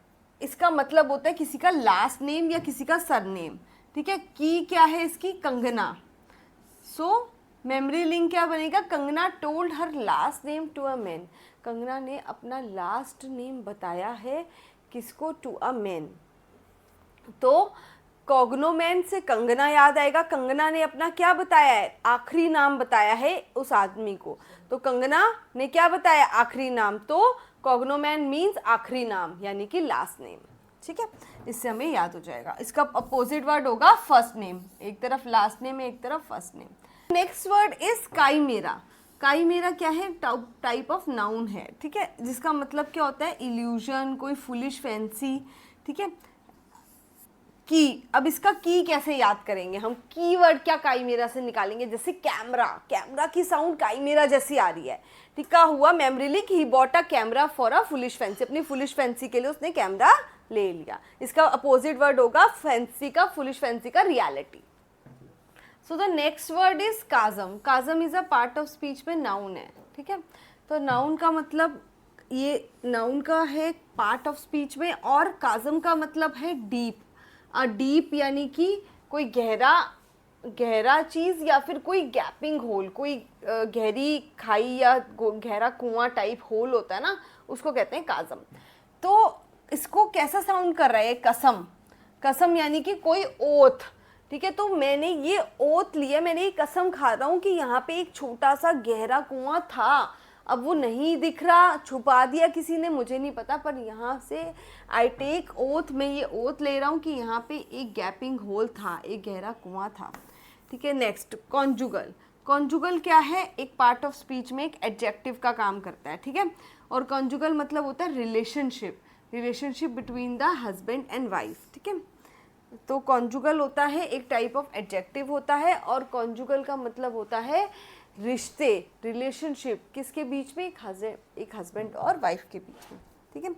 Speaker 1: इसका मतलब होता है किसी का लास्ट नेम या किसी का सरनेम। ठीक है, की क्या है इसकी, कंगना। सो मेमोरी लिंक क्या बनेगा, Kangana told her last name to a man. Kangana ने अपना लास्ट नेम बताया है किसको, टू अ मैन। तो कॉग्नोमैन से कंगना याद आएगा, कंगना ने अपना क्या बताया है, आखिरी नाम बताया है उस आदमी को, तो कंगना ने क्या बताया, आखिरी नाम, तो कॉग्नोमैन मीन्स आखिरी नाम, यानी कि लास्ट नेम। ठीक है, इससे हमें याद हो जाएगा। इसका अपोजिट वर्ड होगा फर्स्ट नेम, एक तरफ लास्ट नेम है, एक तरफ first name. Next word is chimera. Chimera क्या है, टाइप ऑफ नाउन है। ठीक है, जिसका मतलब क्या होता है, इल्यूजन, कोई फुलिश फैंसी। ठीक है, की, अब इसका की कैसे याद करेंगे हम, कीवर्ड क्या काइमेरा से निकालेंगे, जैसे कैमरा, कैमरा की साउंड काइमेरा जैसी आ रही है। ठीक, क्या हुआ, memory link, he bought a camera for a foolish fancy, अपनी फुलिश फैंसी के लिए उसने कैमरा ले लिया। इसका अपोजिट वर्ड होगा फैंसी का, फुलिश फैंसी का reality. So the next word is काजम। काजम is a part of speech में नाउन है। ठीक है, तो नाउन का मतलब, ये नाउन का है पार्ट ऑफ स्पीच में, और काजम का मतलब है डीप। डीप यानी कि कोई गहरा, गहरा चीज़, या फिर कोई गैपिंग होल, कोई गहरी खाई या गहरा कुआं टाइप होल होता है ना, उसको कहते हैं काजम। तो इसको कैसा साउंड कर रहा है, कसम। कसम यानी कि कोई ओथ। ठीक है, तो मैंने ये ओथ लिया, मैंने ये कसम खा रहा हूँ कि यहाँ पे एक छोटा सा गहरा कुआं था, अब वो नहीं दिख रहा, छुपा दिया किसी ने, मुझे नहीं पता, पर यहाँ से आई टेक ओथ, मैं ये ओथ ले रहा हूँ कि यहाँ पे एक गैपिंग होल था, एक गहरा कुआं था। ठीक है, नेक्स्ट कॉन्जुगल। कॉन्जुगल क्या है, एक पार्ट ऑफ स्पीच में एक एडजेक्टिव का काम करता है। ठीक है, और कॉन्जुगल मतलब होता है relationship, relationship between the husband and wife. ठीक है, तो कॉन्जुगल होता है एक टाइप ऑफ एडजेक्टिव होता है, और कॉन्जुगल का मतलब होता है रिश्ते, रिलेशनशिप, किसके बीच में, एक हस्बैंड और वाइफ के बीच में। ठीक है,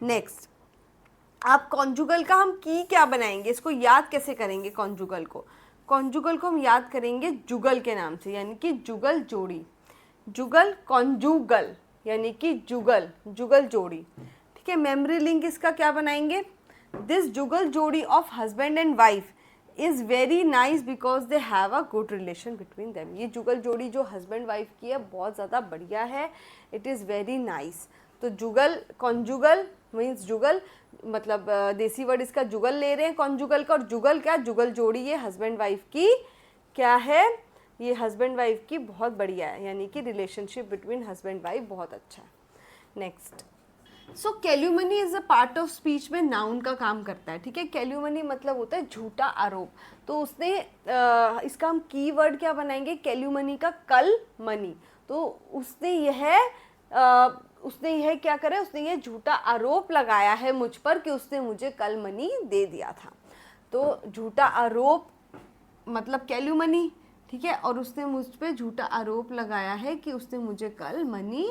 Speaker 1: नेक्स्ट, आप कॉन्जुगल का हम की क्या बनाएंगे, इसको याद कैसे करेंगे, कॉन्जुगल को, कॉन्जुगल को हम याद करेंगे जुगल के नाम से, यानी कि जुगल जोड़ी। जुगल कॉन्जुगल यानी कि जुगल, जुगल जोड़ी। ठीक है, मेमोरी लिंक इसका क्या बनाएंगे, दिस जुगल जोड़ी of husband and wife is very nice because they have a good relation between them. ये जुगल जोड़ी जो हस्बैंड वाइफ की है बहुत ज़्यादा बढ़िया है, इट इज़ वेरी नाइस। तो जुगल, कॉन्जुगल मीन्स जुगल, मतलब देसी वर्ड इसका जुगल ले रहे हैं कॉन्जुगल का, और जुगल क्या, जुगल जोड़ी ये हस्बैंड वाइफ की क्या है, ये हस्बैंड वाइफ की बहुत बढ़िया है, यानी कि रिलेशनशिप बिटवीन हस्बैंड वाइफ बहुत अच्छा है। Next, so calumny is a part of speech में नाउन का काम करता है। ठीक है, कैल्यूमनी मतलब होता है झूठा आरोप, तो उसने इसका हम की वर्ड क्या बनाएंगे, कैल्यूमनी का कल मनी। तो उसने यह क्या करा, उसने ये झूठा आरोप लगाया है मुझ पर कि उसने मुझे कल मनी दे दिया था। तो झूठा आरोप मतलब कैल्यूमनी। ठीक है, और उसने मुझ पर झूठा आरोप लगाया है कि उसने मुझे कल मनी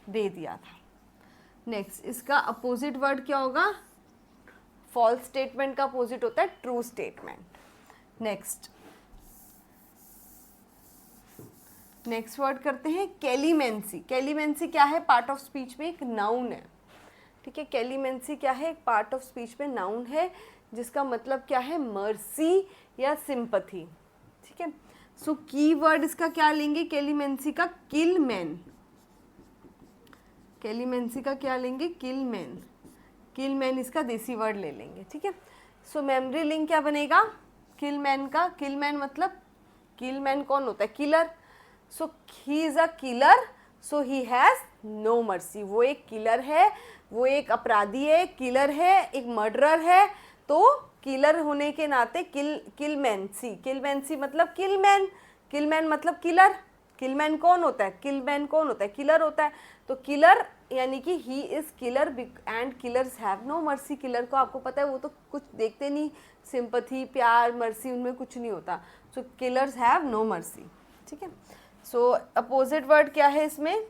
Speaker 1: दे दिया था। नेक्स्ट, इसका अपोजिट वर्ड क्या होगा, फॉल्स स्टेटमेंट का अपोजिट होता है true statement. Next, next word करते हैं कैलीमेंसी। कैलीमेंसी क्या है? पार्ट ऑफ स्पीच में एक नाउन है, ठीक है। कैलीमेंसी क्या है? एक पार्ट ऑफ स्पीच में नाउन है जिसका मतलब क्या है? मर्सी या सिंपथी, ठीक है। सो की वर्ड इसका क्या लेंगे? कैलीमेंसी का किल मैन। कैलीमेंसी का क्या लेंगे? किल मैन। किल मैन इसका देसी वर्ड ले लेंगे, ठीक है। सो मेमोरी लिंक क्या बनेगा? किल मैन का, किल मैन मतलब किल मैन कौन होता है? Killer. So he is a killer, so he has no mercy. वो एक किलर है, वो एक अपराधी है, किलर है, एक मर्डरर है। तो किलर होने के नाते किलमैनसी। किलमैनसी मतलब किलमैन। किलमैन मतलब किलर। किलमैन कौन होता है? किलमैन कौन होता है? किलर होता है। तो किलर यानी कि he is killer and killers have no mercy. Killer को आपको पता है वो तो कुछ देखते नहीं, सिंपथी, प्यार, मर्सी उनमें कुछ नहीं होता। सो किलर्स हैव नो मर्सी, ठीक है। सो अपोजिट वर्ड क्या है इसमें?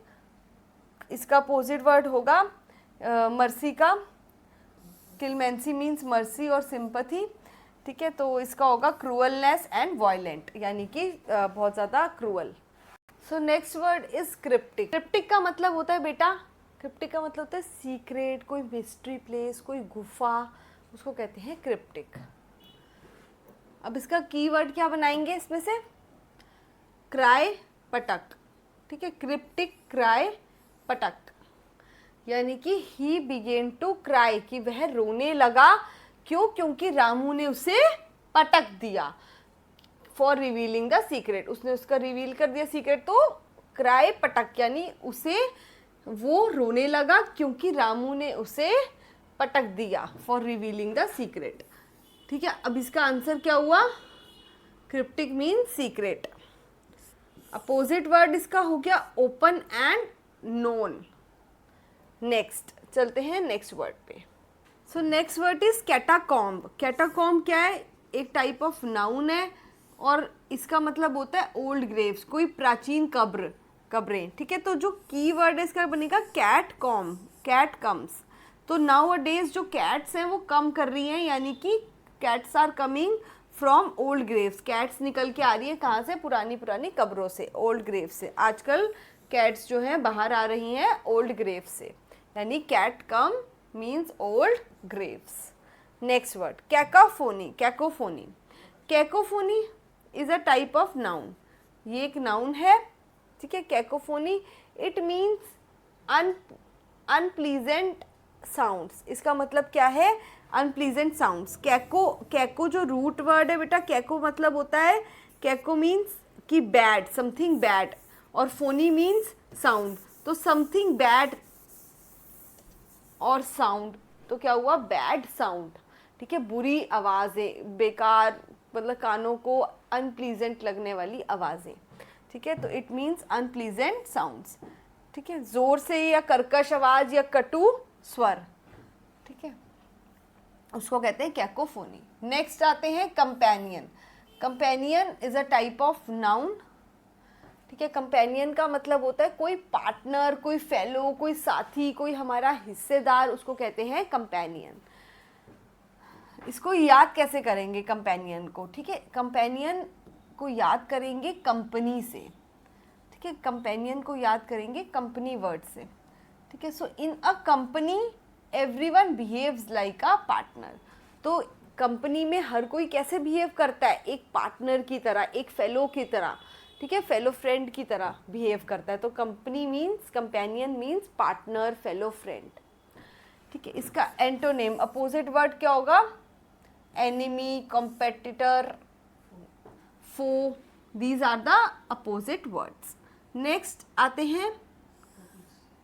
Speaker 1: इसका अपोजिट वर्ड होगा मर्सी का। किलमेंसी मीन्स मर्सी और सिंपथी, ठीक है। तो इसका होगा क्रूअलनेस एंड वायलेंट, यानी कि बहुत ज़्यादा cruel. So next word is cryptic. Cryptic का मतलब होता है बेटा, क्रिप्टिक का मतलब होता है सीक्रेट, कोई मिस्ट्री प्लेस, कोई गुफा, उसको कहते हैं क्रिप्टिक। अब इसका कीवर्ड क्या बनाएंगे इसमें से? क्राई पटक, ठीक है। क्रिप्टिक क्राई पटक, यानी कि ही बिगेन टू क्राई, कि वह रोने लगा। क्यों? क्योंकि रामू ने उसे पटक दिया। फॉर रिवीलिंग द सीक्रेट, उसने उसका रिवील कर दिया सीक्रेट। तो क्राई पटक यानी उसे, वो रोने लगा क्योंकि रामू ने उसे पटक दिया, फॉर रिवीलिंग द सीक्रेट, ठीक है। अब इसका आंसर क्या हुआ? Cryptic mean secret. Opposite word इसका हो गया ओपन एंड नोन। नेक्स्ट चलते हैं नेक्स्ट वर्ड पे। So next word is catacomb. Catacomb क्या है? एक टाइप ऑफ नाउन है और इसका मतलब होता है ओल्ड ग्रेव्स, कोई प्राचीन कब्र, कब्रें, ठीक है। तो जो की वर्ड है इसका बनेगा कैट कॉम, कैट कम्स। तो नाउ अ डेज जो कैट्स हैं वो कम कर रही हैं, यानी कि cats are coming from old graves. Cats निकल के आ रही है कहाँ से? पुरानी पुरानी कब्रों से, ओल्ड ग्रेव से। आजकल कैट्स जो हैं बाहर आ रही हैं ओल्ड ग्रेव से, यानी catacomb means old graves. Next word cacophony. Cacophony, cacophony is a type of noun, ये एक नाउन है, ठीक है। Cacophony it means unpleasant sounds. इसका मतलब क्या है? Unpleasant sounds. कैको, कैको जो रूट वर्ड है बेटा, कैको मतलब होता है, कैको मीन्स कि बैड, समथिंग बैड, और फोनी मीन्स साउंड। तो समथिंग बैड और साउंड, तो क्या हुआ? बैड साउंड, ठीक है। बुरी आवाज़ें, बेकार, मतलब कानों को अनप्लीजेंट लगने वाली आवाज़ें, ठीक है। तो इट मीन्स अनप्लीजेंट साउंड्स, ठीक है। जोर से या कर्कश आवाज़ या कटु स्वर, ठीक है, उसको कहते हैं कैकोफोनी। नेक्स्ट आते हैं companion. Companion is a type of noun, ठीक है। कंपेनियन का मतलब होता है कोई पार्टनर, कोई फेलो, कोई साथी, कोई हमारा हिस्सेदार, उसको कहते हैं कंपेनियन। इसको याद कैसे करेंगे कंपेनियन को? ठीक है, कंपेनियन को याद करेंगे कंपनी से, ठीक है। कंपेनियन को याद करेंगे कंपनी वर्ड से, ठीक है। So in a company everyone behaves like a partner. तो कंपनी में हर कोई कैसे बिहेव करता है? एक पार्टनर की तरह, एक फेलो की तरह, ठीक है, फेलो फ्रेंड की तरह बिहेव करता है। तो company means, companion means partner, fellow friend, ठीक है। इसका एंटोनेम, अपोजिट वर्ड क्या होगा? Enemy, competitor, foe, these are the opposite words. Next आते हैं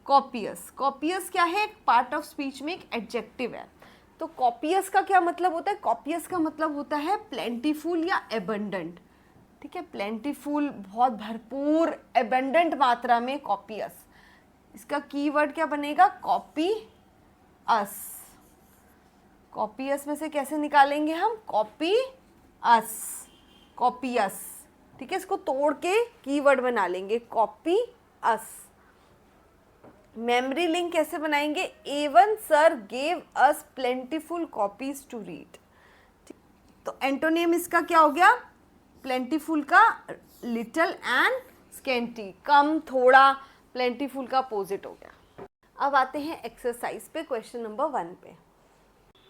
Speaker 1: कॉपियस। कॉपियस क्या है? एक पार्ट ऑफ स्पीच में एक एडजेक्टिव है। तो कॉपियस का क्या मतलब होता है? कॉपियस का मतलब होता है प्लेंटीफुल या एबंडेंट, ठीक है। प्लेंटीफुल, बहुत भरपूर, एबंडेंट मात्रा में, कॉपियस। इसका कीवर्ड क्या बनेगा? कॉपी अस। कॉपियस में से कैसे निकालेंगे हम? कॉपी अस, कॉपियस, ठीक है। इसको तोड़ के कीवर्ड बना लेंगे, कॉपी अस। मेमोरी लिंक कैसे बनाएंगे? Even sir gave us plentiful copies to read. तो एंटोनियम इसका क्या हो गया? प्लेंटीफुल का लिटिल एंड स्केंटी कम, थोड़ा, प्लेंटीफुल का अपोजिट हो गया। अब आते हैं एक्सरसाइज पे, क्वेश्चन नंबर 1 पे।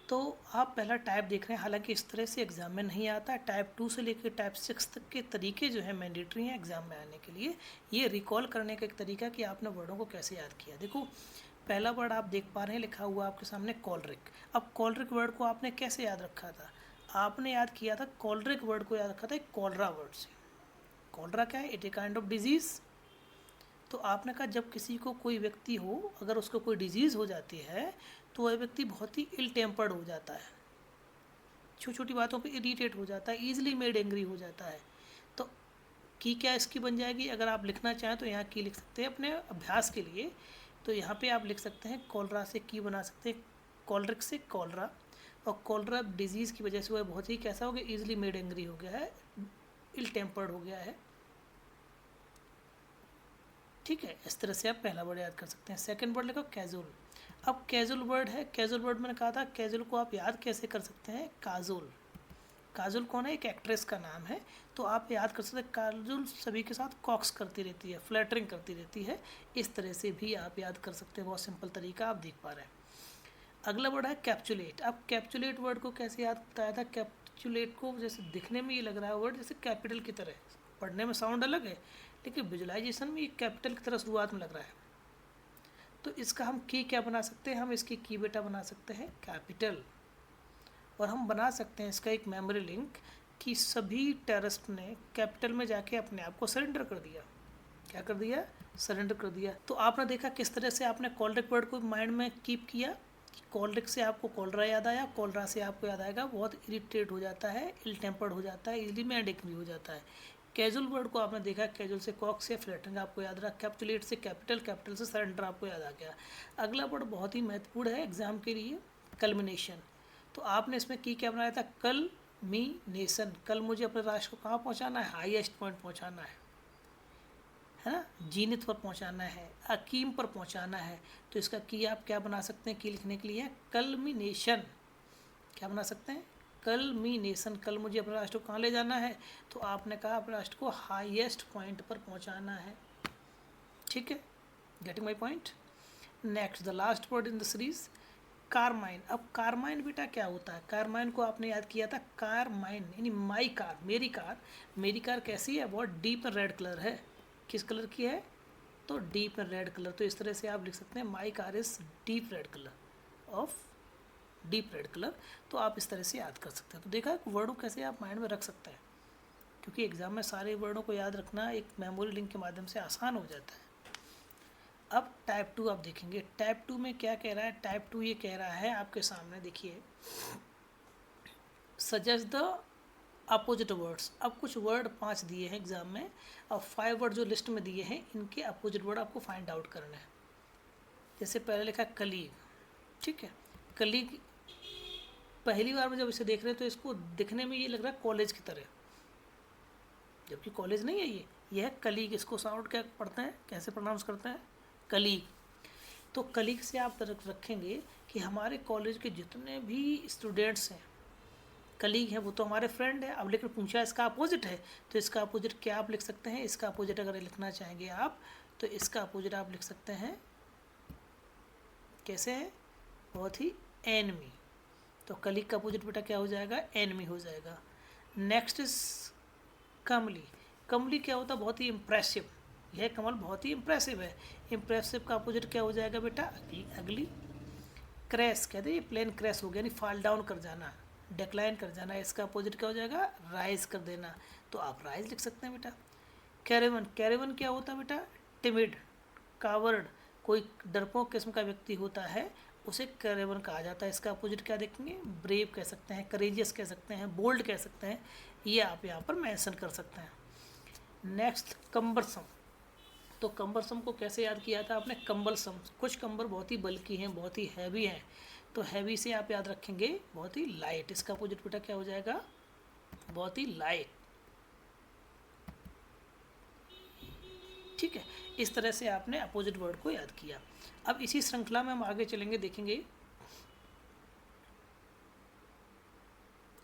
Speaker 2: तो आप पहला टाइप देख रहे हैं, हालांकि इस तरह से एग्ज़ाम में नहीं आता। टाइप 2 से लेकर टाइप 6 तक के तरीके जो है मैंडेटरी हैं एग्ज़ाम में आने के लिए। ये रिकॉल करने का एक तरीका कि आपने वर्डों को कैसे याद किया। देखो, पहला वर्ड आप देख पा रहे हैं लिखा हुआ आपके सामने कॉलरिक। अब कॉलरिक वर्ड को आपने कैसे याद रखा था? आपने याद किया था, कॉलरिक वर्ड को याद रखा था कॉलरा वर्ड से। कॉलरा क्या है? It a kind of disease. तो आपने कहा जब किसी को कोई व्यक्ति हो, अगर उसको कोई डिजीज़ हो जाती है तो वह व्यक्ति बहुत ही इल टेम्पर्ड हो जाता है, छोटी छोटी बातों पे इरीटेट हो जाता है, ईजिली मेड एंग्री हो जाता है। तो की क्या इसकी बन जाएगी? अगर आप लिखना चाहें तो यहाँ की लिख सकते हैं अपने अभ्यास के लिए। तो यहाँ पे आप लिख सकते हैं कॉलरा से की बना सकते हैं, कॉलरिक से कॉलरा। और कॉलरा डिजीज़ की वजह से वह बहुत ही कैसा हो गया? ईजिली मेड एंग्री हो गया है, इल टेम्पर्ड हो गया है। ठीक है, इस तरह से आप पहला वर्ड याद कर सकते हैं। सेकंड वर्ड लिखो कैजुअल। अब कैजुअल वर्ड है, कैजुअल वर्ड मैंने कहा था कैजुअल को आप याद कैसे कर सकते हैं? काजुल। काजुल कौन है? एक एक्ट्रेस का नाम है। तो आप याद कर सकते हैं काजुल सभी के साथ कॉक्स करती रहती है, फ्लैटरिंग करती रहती है। इस तरह से भी आप याद कर सकते हैं, बहुत सिंपल तरीका आप देख पा रहे हैं। अगला वर्ड है कैप्चुलेट। अब कैप्चुलेट वर्ड को कैसे याद बताया था? कैप्चुलेट को जैसे दिखने में ये लग रहा है वर्ड जैसे कैपिटल की तरह, पढ़ने में साउंड अलग है लेकिन विजुलाइजेशन में ये कैपिटल की तरह शुरुआत में लग रहा है। तो इसका हम की क्या बना सकते हैं? हम इसकी की बेटा बना सकते हैं कैपिटल। और हम बना सकते हैं इसका एक मेमोरी लिंक कि सभी टेररिस्ट ने कैपिटल में जाके अपने आप को सरेंडर कर दिया। क्या कर दिया? सरेंडर कर दिया। तो आपने देखा किस तरह से आपने कॉलरिक वर्ड को माइंड में कीप किया। कॉलरिक से आपको कॉलरा याद आया, कॉलरा से आपको याद आएगा बहुत इरिटेट हो जाता है, इल टेम्पर्ड हो जाता है, इजली मैंड एंग्री हो जाता है। कैजुअल वर्ड को आपने देखा, कैजुअल से कॉक्स या फ्लैटरिंग आपको याद रहा, कैप्चुलेट से कैपिटल, कैपिटल से सरेंडर आपको याद आ गया। अगला वर्ड बहुत ही महत्वपूर्ण है एग्जाम के लिए, कल्मिनेशन। तो आपने इसमें की क्या बनाया था? कल मी नेशन। कल मुझे अपने राष्ट्र को कहाँ पहुँचाना है? हाईएस्ट पॉइंट पहुँचाना है ना, जीनित पर पहुँचाना है, अकीम पर पहुँचाना है। तो इसका की आप क्या बना सकते हैं? की लिखने के लिए कल्मिनेशन। क्या बना सकते हैं? कल्मिनेशन। कल मुझे अपने राष्ट्र को कहाँ ले जाना है? तो आपने कहा अपने राष्ट्र को हाईएस्ट पॉइंट पर पहुँचाना है। ठीक है, getting my point. Next the last word in the series, carmine. अब कारमाइन बेटा क्या होता है? कारमाइन को आपने याद किया था कारमाइन यानी माई कार, मेरी कार। मेरी कार कैसी है? बहुत डीप रेड कलर है। किस कलर की है? तो डीप रेड कलर। तो इस तरह से आप लिख सकते हैं माई car is deep red colour of deep red colour. तो आप इस तरह से याद कर सकते हैं। तो देखा वर्डों कैसे आप माइंड में रख सकते हैं, क्योंकि एग्जाम में सारे वर्डों को याद रखना एक मेमोरी लिंक के माध्यम से आसान हो जाता है। अब टाइप 2 आप देखेंगे, टाइप 2 में क्या कह रहा है? टाइप 2 ये कह रहा है आपके सामने, देखिए, सजेस्ट द अपोजिट वर्ड्स। अब कुछ वर्ड 5 दिए हैं एग्जाम में, अब 5 वर्ड जो लिस्ट में दिए हैं इनके अपोजिट वर्ड आपको फाइंड आउट करना है। जैसे पहले लिखा कलीग। ठीक है, कलीग पहली बार में जब इसे देख रहे हैं तो इसको दिखने में ये लग रहा है कॉलेज की तरह, जबकि कॉलेज नहीं है ये है कलीग। इसको साउंड क्या पढ़ते हैं, कैसे प्रोनाउंस करते हैं? कलीग। तो कलीग से आप रखेंगे कि हमारे कॉलेज के जितने भी स्टूडेंट्स हैं कलीग हैं वो तो हमारे फ्रेंड है। अब लेकिन पूछा इसका अपोजिट है, तो इसका अपोजिट क्या आप लिख सकते हैं? इसका अपोजिट अगर लिखना चाहेंगे आप तो इसका अपोजिट आप लिख सकते हैं, कैसे है? बहुत ही एनमी। तो कलीग का अपोजिट बेटा क्या हो जाएगा? एनमी हो जाएगा। नेक्स्ट इज कमली। कमली क्या होता है? बहुत ही इम्प्रेसिव। यह कमल बहुत ही इम्प्रेसिव है। इम्प्रेसिव का अपोजिट क्या हो जाएगा बेटा? अगली। अगली क्रैश कहते हैं, ये प्लेन क्रैश हो गया यानी फॉल डाउन कर जाना, डिक्लाइन कर जाना। इसका अपोजिट क्या हो जाएगा? राइज कर देना। तो आप राइज लिख सकते हैं बेटा। कैरेवन। कैरेवन क्या होता है बेटा? टिमिड, कावर्ड, कोई डरपोक किस्म का व्यक्ति होता है उसे कैरेवन कहा जाता है। इसका अपोजिट क्या देखेंगे? ब्रेव कह सकते हैं, करेजियस कह सकते हैं, बोल्ड कह सकते हैं। ये आप यहाँ पर मेंशन कर सकते हैं। नेक्स्ट कंबरसम। तो कंबरसम को कैसे याद किया था आपने? कंबलसम। कुछ कंबर बहुत ही बल्कि हैं, बहुत ही हैवी हैं, तो हैवी से आप याद रखेंगे बहुत ही लाइट। इसका अपोजिट बेटा क्या हो जाएगा? बहुत ही लाइट। ठीक है, इस तरह से आपने अपोजिट वर्ड को याद किया। अब इसी श्रृंखला में हम आगे चलेंगे, देखेंगे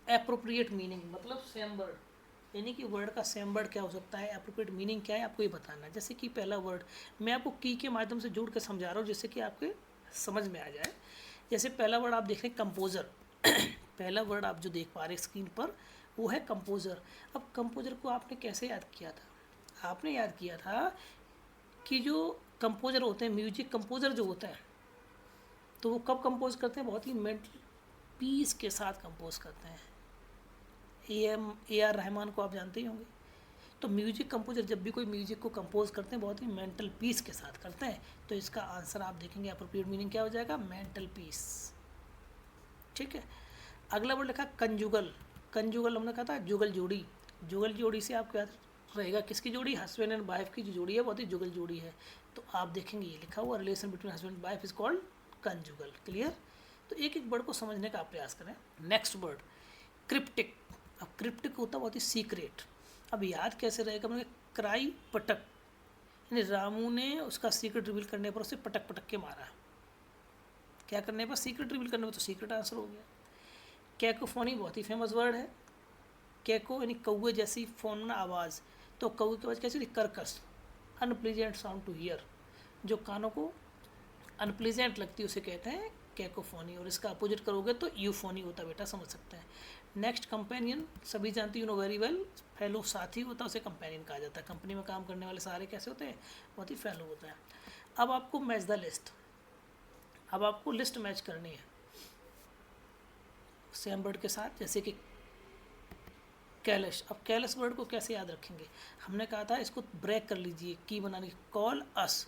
Speaker 2: एप्रोप्रिएट मीनिंग, मतलब सेम वर्ड यानी कि वर्ड का सेम वर्ड क्या हो सकता है, एप्रोप्रिएट मीनिंग क्या है, आपको ये बताना है। जैसे कि पहला वर्ड मैं आपको की के माध्यम से जोड़ कर समझा रहा हूँ जिससे कि आपके समझ में आ जाए। जैसे पहला वर्ड आप देख रहे हैं कंपोज़र पहला वर्ड आप जो देख पा रहे हैं स्क्रीन पर वो है कंपोज़र। अब कंपोज़र को आपने कैसे याद किया था, आपने याद किया था कि जो कंपोज़र होते हैं, म्यूजिक कंपोज़र जो होता है, तो वो कब कंपोज करते हैं, बहुत ही मेंटल पीस के साथ कंपोज करते हैं। ए आर रहमान को आप जानते ही होंगे। तो म्यूजिक कंपोजर जब भी कोई म्यूजिक को कंपोज करते हैं बहुत ही मेंटल पीस के साथ करते हैं। तो इसका आंसर आप देखेंगे एप्रोप्रिएट मीनिंग क्या हो जाएगा, मेंटल पीस। ठीक है, अगला वर्ड लिखा कंजुगल। कंजुगल हमने कहा था जुगल जोड़ी। जुगल जोड़ी से आपको याद रहेगा किसकी जोड़ी, हस्बैंड एंड वाइफ की जो जोड़ी है बहुत ही जुगल जोड़ी है। तो आप देखेंगे ये लिखा हुआ relation between husband and wife is called conjugal. Clear. तो एक एक वर्ड को समझने का आप प्रयास करें। Next word cryptic. अब क्रिप्टिक होता बहुत ही सीक्रेट। अब याद कैसे रहेगा, मैंने क्राई पटक, यानी रामू ने उसका सीक्रेट रिवील करने पर उसे पटक पटक के मारा। क्या करने पर, सीक्रेट रिवील करने पर, तो सीक्रेट आंसर हो गया। कैकोफोनी बहुत ही फेमस वर्ड है। कैको यानी कौए जैसी, फोन आवाज़, तो कौए की आवाज़ कैसी थी, कर्कश, अनप्लीजेंट साउंड टू हियर, जो कानों को अनप्लीजेंट लगती है उसे कहते हैं कैकोफोनी। और इसका अपोजिट करोगे तो यूफोनी होता बेटा, समझ सकते हैं। नेक्स्ट कंपेनियन, सभी जानते you know very well, fellow साथी होता है उसे कंपेनियन कहा जाता है। कंपनी में काम करने वाले सारे कैसे होते हैं, बहुत ही फेलो होता है। अब आपको मैच द लिस्ट, अब आपको लिस्ट मैच करनी है सेम वर्ड के साथ, जैसे कि कैलश। अब कैलश वर्ड को कैसे याद रखेंगे, हमने कहा था इसको ब्रेक कर लीजिए, की बनाने की, कॉल अस।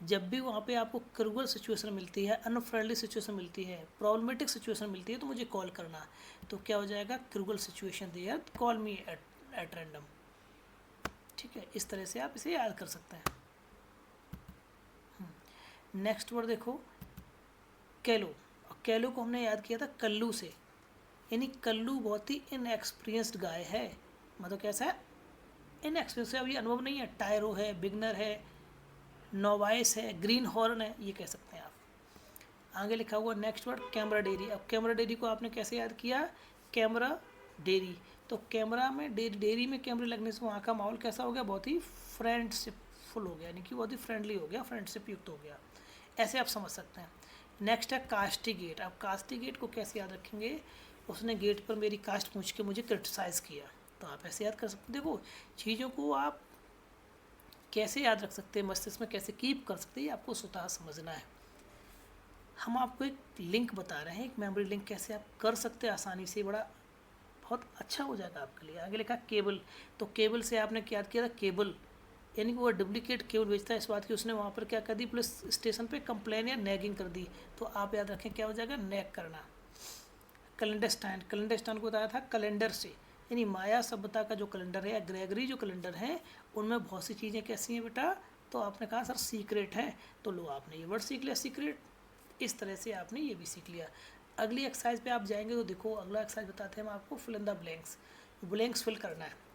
Speaker 2: जब भी वहाँ पे आपको क्रूअल सिचुएशन मिलती है, अनफ्रेंडली सिचुएशन मिलती है, प्रॉब्लमेटिक सिचुएशन मिलती है, तो मुझे कॉल करना। तो क्या हो जाएगा, cruel situation there call me at random. ठीक है, इस तरह से आप इसे याद कर सकते हैं। नेक्स्ट वर्ड देखो कैलो। कैलो को हमने याद किया था कल्लू से, यानी कल्लू बहुत ही इनएक्सपीरियंस्ड गाय है। मतलब कैसा है, इनएक्सपीरियंस है, अभी अनुभव नहीं है, टायरो है, बिगनर है, नोवाइस है, ग्रीन हॉर्न है, ये कह सकते हैं आप। आगे लिखा हुआ नेक्स्ट वर्ड कैमरा डेरी। अब कैमरा डेरी को आपने कैसे याद किया, कैमरा डेरी। तो कैमरा में डेरी में कैमरे लगने से वहाँ का माहौल कैसा हो गया, बहुत ही फ्रेंडशिपफुल हो गया, यानी कि बहुत ही फ्रेंडली हो गया, फ्रेंडशिप युक्त हो गया। ऐसे आप समझ सकते हैं। नेक्स्ट है कास्टिगेट। अब कास्टिगेट को कैसे याद रखेंगे, उसने गेट पर मेरी कास्ट पूछ के मुझे क्रिटिसाइज़ किया, तो आप ऐसे याद कर सकते हैं। देखो चीज़ों को आप कैसे याद रख सकते हैं, मस्तिष्क में कैसे कीप कर सकते हैं, ये आपको स्वतः समझना है। हम आपको एक लिंक बता रहे हैं, एक मेमोरी लिंक कैसे आप कर सकते हैं आसानी से, बड़ा बहुत अच्छा हो जाएगा आपके लिए। आगे लिखा केबल। तो केबल से आपने क्या याद किया था, केबल यानी कि वो डुप्लीकेट केबल बेचता है, इस बात की उसने वहाँ पर क्या कर दी, पुलिस स्टेशन पे कंप्लेन या नैगिंग कर दी। तो आप याद रखें क्या हो जाएगा, नैग करना। कैलेंडर स्टैंड, कैलेंडर स्टैंड को बताया था कैलेंडर से, यानी माया सभ्यता का जो कैलेंडर है या ग्रेगरी जो कैलेंडर है उनमें बहुत सी चीज़ें कैसी हैं बेटा, तो आपने कहा सर सीक्रेट है, तो लो आपने ये वर्ड सीख लिया सीक्रेट। इस तरह से आपने ये भी सीख लिया। अगली एक्सरसाइज पे आप जाएंगे तो देखो अगला एक्सरसाइज बताते हैं हम आपको, fill in the blanks. Blanks fill करना है।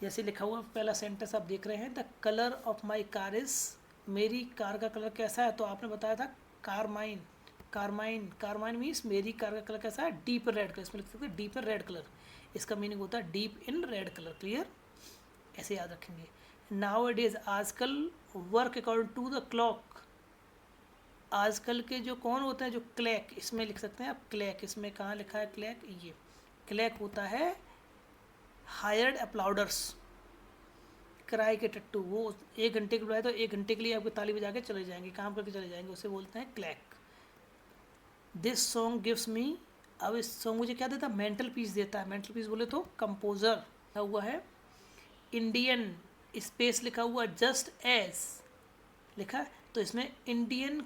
Speaker 2: जैसे लिखा हुआ पहला सेंटेंस आप देख रहे हैं, the colour of my car is, मेरी कार का कलर कैसा है, तो आपने बताया था कारमाइन। कारमाइन, कारमाइन मीन्स मेरी कार का कलर कैसा है, डीप रेड कलर, इसमें लिख सकते हैं डीप रेड कलर, इसका मीनिंग होता है deep in red colour. Clear, ऐसे याद रखेंगे। नाउ इट इज़, आजकल work according to the clock. आजकल के जो कौन होते हैं, जो क्लैक, इसमें लिख सकते हैं आप क्लैक, इसमें कहाँ लिखा है क्लैक, ये क्लैक होता है हायर्ड अपलाउडर्स, किराए के टट्टू। वो 1 घंटे के बुलाए तो 1 घंटे के लिए आपको ताली बजा के चले जाएंगे, काम करके चले जाएंगे, उसे बोलते हैं clack. This song gives me, अब इस सॉन्ग मुझे क्या देता है, मेंटल पीस देता है। मेंटल पीस बोले तो कंपोजर। लिखा हुआ है इंडियन, स्पेस लिखा हुआ जस्ट एज लिखा है, तो इसमें इंडियन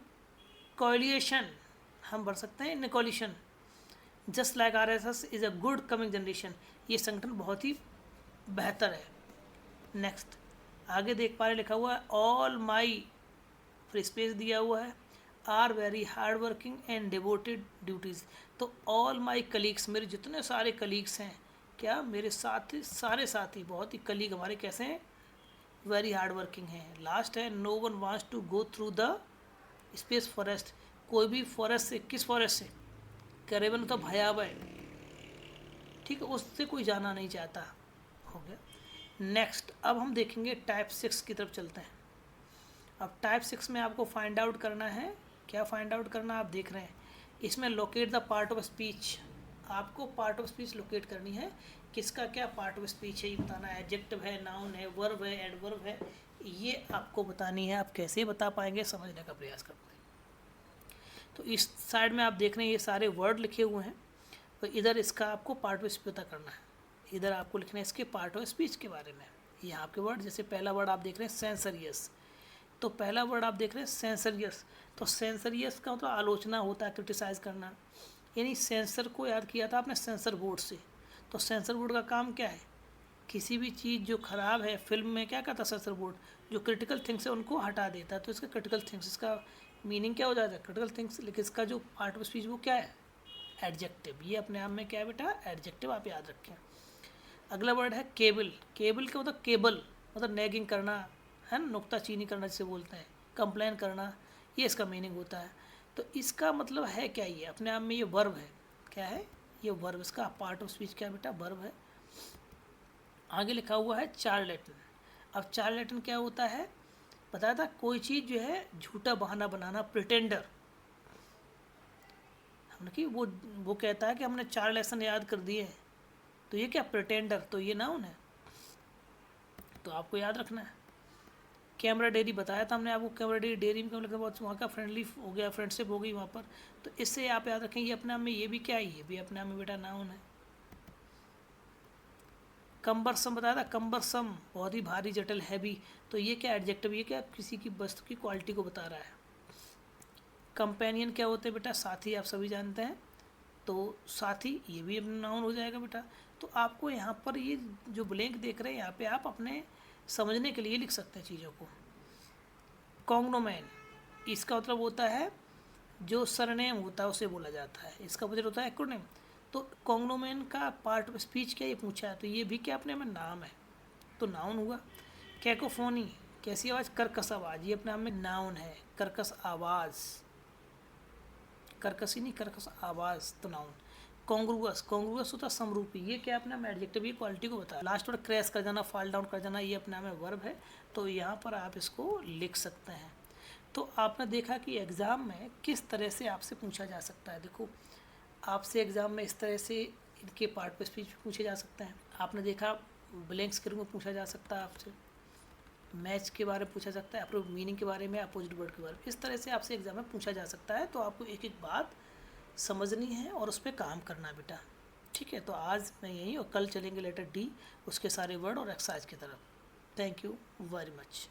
Speaker 2: कोलिएशन हम बढ़ सकते हैं, निकोलिशन। Just like RSS is a good coming generation, ये संगठन बहुत ही बेहतर है। नेक्स्ट आगे देख पा रहे, लिखा हुआ है ऑल माई, फिर स्पेस दिया हुआ है, are very hard working and devoted duties. तो ऑल माई कलीग्स, मेरे जितने सारे कलीग्स हैं, क्या मेरे साथी, सारे साथी बहुत ही कलीग हमारे कैसे हैं, वेरी हार्ड वर्किंग हैं। लास्ट है no one wants to go through the space forest, कोई भी फॉरेस्ट से, किस फॉरेस्ट से, कैरेबन तो भयावह, ठीक है, उससे कोई जाना नहीं चाहता, हो गया। नेक्स्ट अब हम देखेंगे टाइप 6 की तरफ चलते हैं। अब टाइप 6 में आपको फाइंड आउट करना है, क्या फाइंड आउट करना आप देख रहे हैं, इसमें locate the part of speech. आपको पार्ट ऑफ स्पीच लोकेट करनी है, किसका क्या पार्ट ऑफ स्पीच है ये बताना है, एडजेक्टिव है, नाउन है, वर्ब है, एडवर्ब है, ये आपको बतानी है। आप कैसे बता पाएंगे, समझने का प्रयास करते हैं। तो इस साइड में आप देख रहे हैं ये सारे वर्ड लिखे हुए हैं, तो इधर इसका आपको पार्ट ऑफ स्पीच पता करना है। इधर आपको लिखना है इसके पार्ट ऑफ स्पीच के बारे में। ये आपके वर्ड, जैसे पहला वर्ड आप देख रहे हैं सेंसरियस, तो पहला वर्ड आप देख रहे हैं सेंसरियस, तो सेंसरियस का मतलब आलोचना होता है, क्रिटिसाइज करना। यानी सेंसर को याद किया था आपने सेंसर बोर्ड से, तो सेंसर बोर्ड का काम क्या है, किसी भी चीज़ जो ख़राब है फिल्म में क्या करता है सेंसर बोर्ड, जो क्रिटिकल थिंग्स है उनको हटा देता है। तो इसका क्रिटिकल थिंग्स, इसका मीनिंग क्या हो जाता है, क्रिटिकल थिंग्स। लेकिन इसका जो पार्ट ऑफ स्पीच वो क्या है, एडजेक्टिव। ये अपने आप में क्या है बेटा, एडजेक्टिव, आप याद रखें। अगला वर्ड है केबल। केबल का मतलब केबल, मतलब नैगिंग करना है ना, नुक्ताचीनी करना जिसे बोलते हैं, कंप्लेन करना, ये इसका मीनिंग होता है। तो इसका मतलब है क्या, ये अपने आप में ये वर्ब है। क्या है ये वर्ब, इसका पार्ट ऑफ स्पीच क्या बेटा, वर्ब है। आगे लिखा हुआ है चार्लेटन। अब चार्लेटन क्या होता है, बताया था, कोई चीज़ जो है झूठा बहाना बनाना, प्रिटेंडर। हमने कि वो कहता है कि हमने 4 लेसन याद कर दिए हैं, तो ये क्या, प्रिटेंडर, तो ये नाउन है, तो आपको याद रखना है। कैमरा डेयरी बताया था हमने आपको, कैमरा डेयरी में मतलब बहुत वहाँ का फ्रेंडली हो गया, फ्रेंडशिप हो गई वहाँ पर, तो इससे आप याद रखें ये अपने आप में, ये भी क्या है, ये भी अपने आप में बेटा नाउन है। कम्बरसम बताया था, कम्बरसम बहुत ही भारी, जटिल, हैवी, तो ये क्या एडजेक्टिव, ये क्या किसी की वस्तु की क्वालिटी को बता रहा है। कंपेनियन क्या होते हैं बेटा, साथी, आप सभी जानते हैं, तो साथी ये भी अपना नाउन हो जाएगा बेटा। तो आपको यहाँ पर ये जो ब्लैंक देख रहे हैं यहाँ पे आप अपने समझने के लिए लिख सकते हैं चीज़ों को। कॉन्ग्नोमैन, इसका मतलब होता है जो सरनेम होता है उसे बोला जाता है, इसका मतलब होता है एक्रोनिम। तो कॉन्ग्नोमैन का पार्ट ऑफ स्पीच क्या ये पूछा है, तो ये भी क्या अपने में नाम है, तो नाउन हुआ। कैकोफोनी, कैसी आवाज़, कर्कश आवाज़, ये अपने आप में नाउन है, कर्कश आवाज़, कर्कशी नहीं, कर्कश आवाज़, तो नाउन। कॉन्ग्रुअस, कॉन्ग्रुअस होता समरूपी, ये क्या अपने में एडजेक्टिव, ये क्वालिटी को बताया। लास्ट वर्ड क्रैश कर जाना, फॉल डाउन कर जाना, ये अपने में वर्ब है, तो यहाँ पर आप इसको लिख सकते हैं। तो आपने देखा कि एग्ज़ाम में किस तरह से आपसे पूछा जा सकता है। देखो आपसे एग्ज़ाम में इस तरह से इनके पार्ट पे स्पीच पूछे जा सकते हैं। आपने देखा ब्लैंक्स के रूप में पूछा जा सकता है आपसे, मैच के बारे में पूछा सकता है, अप्रूव मीनिंग के बारे में, अपोजिट वर्ड के बारे में, इस तरह से आपसे एग्जाम में पूछा जा सकता है। तो आपको एक एक बात समझनी है और उस पर काम करना बेटा, ठीक है। तो आज मैं यही, और कल चलेंगे लेटर डी, उसके सारे वर्ड और एक्सरसाइज की तरफ। Thank you very much.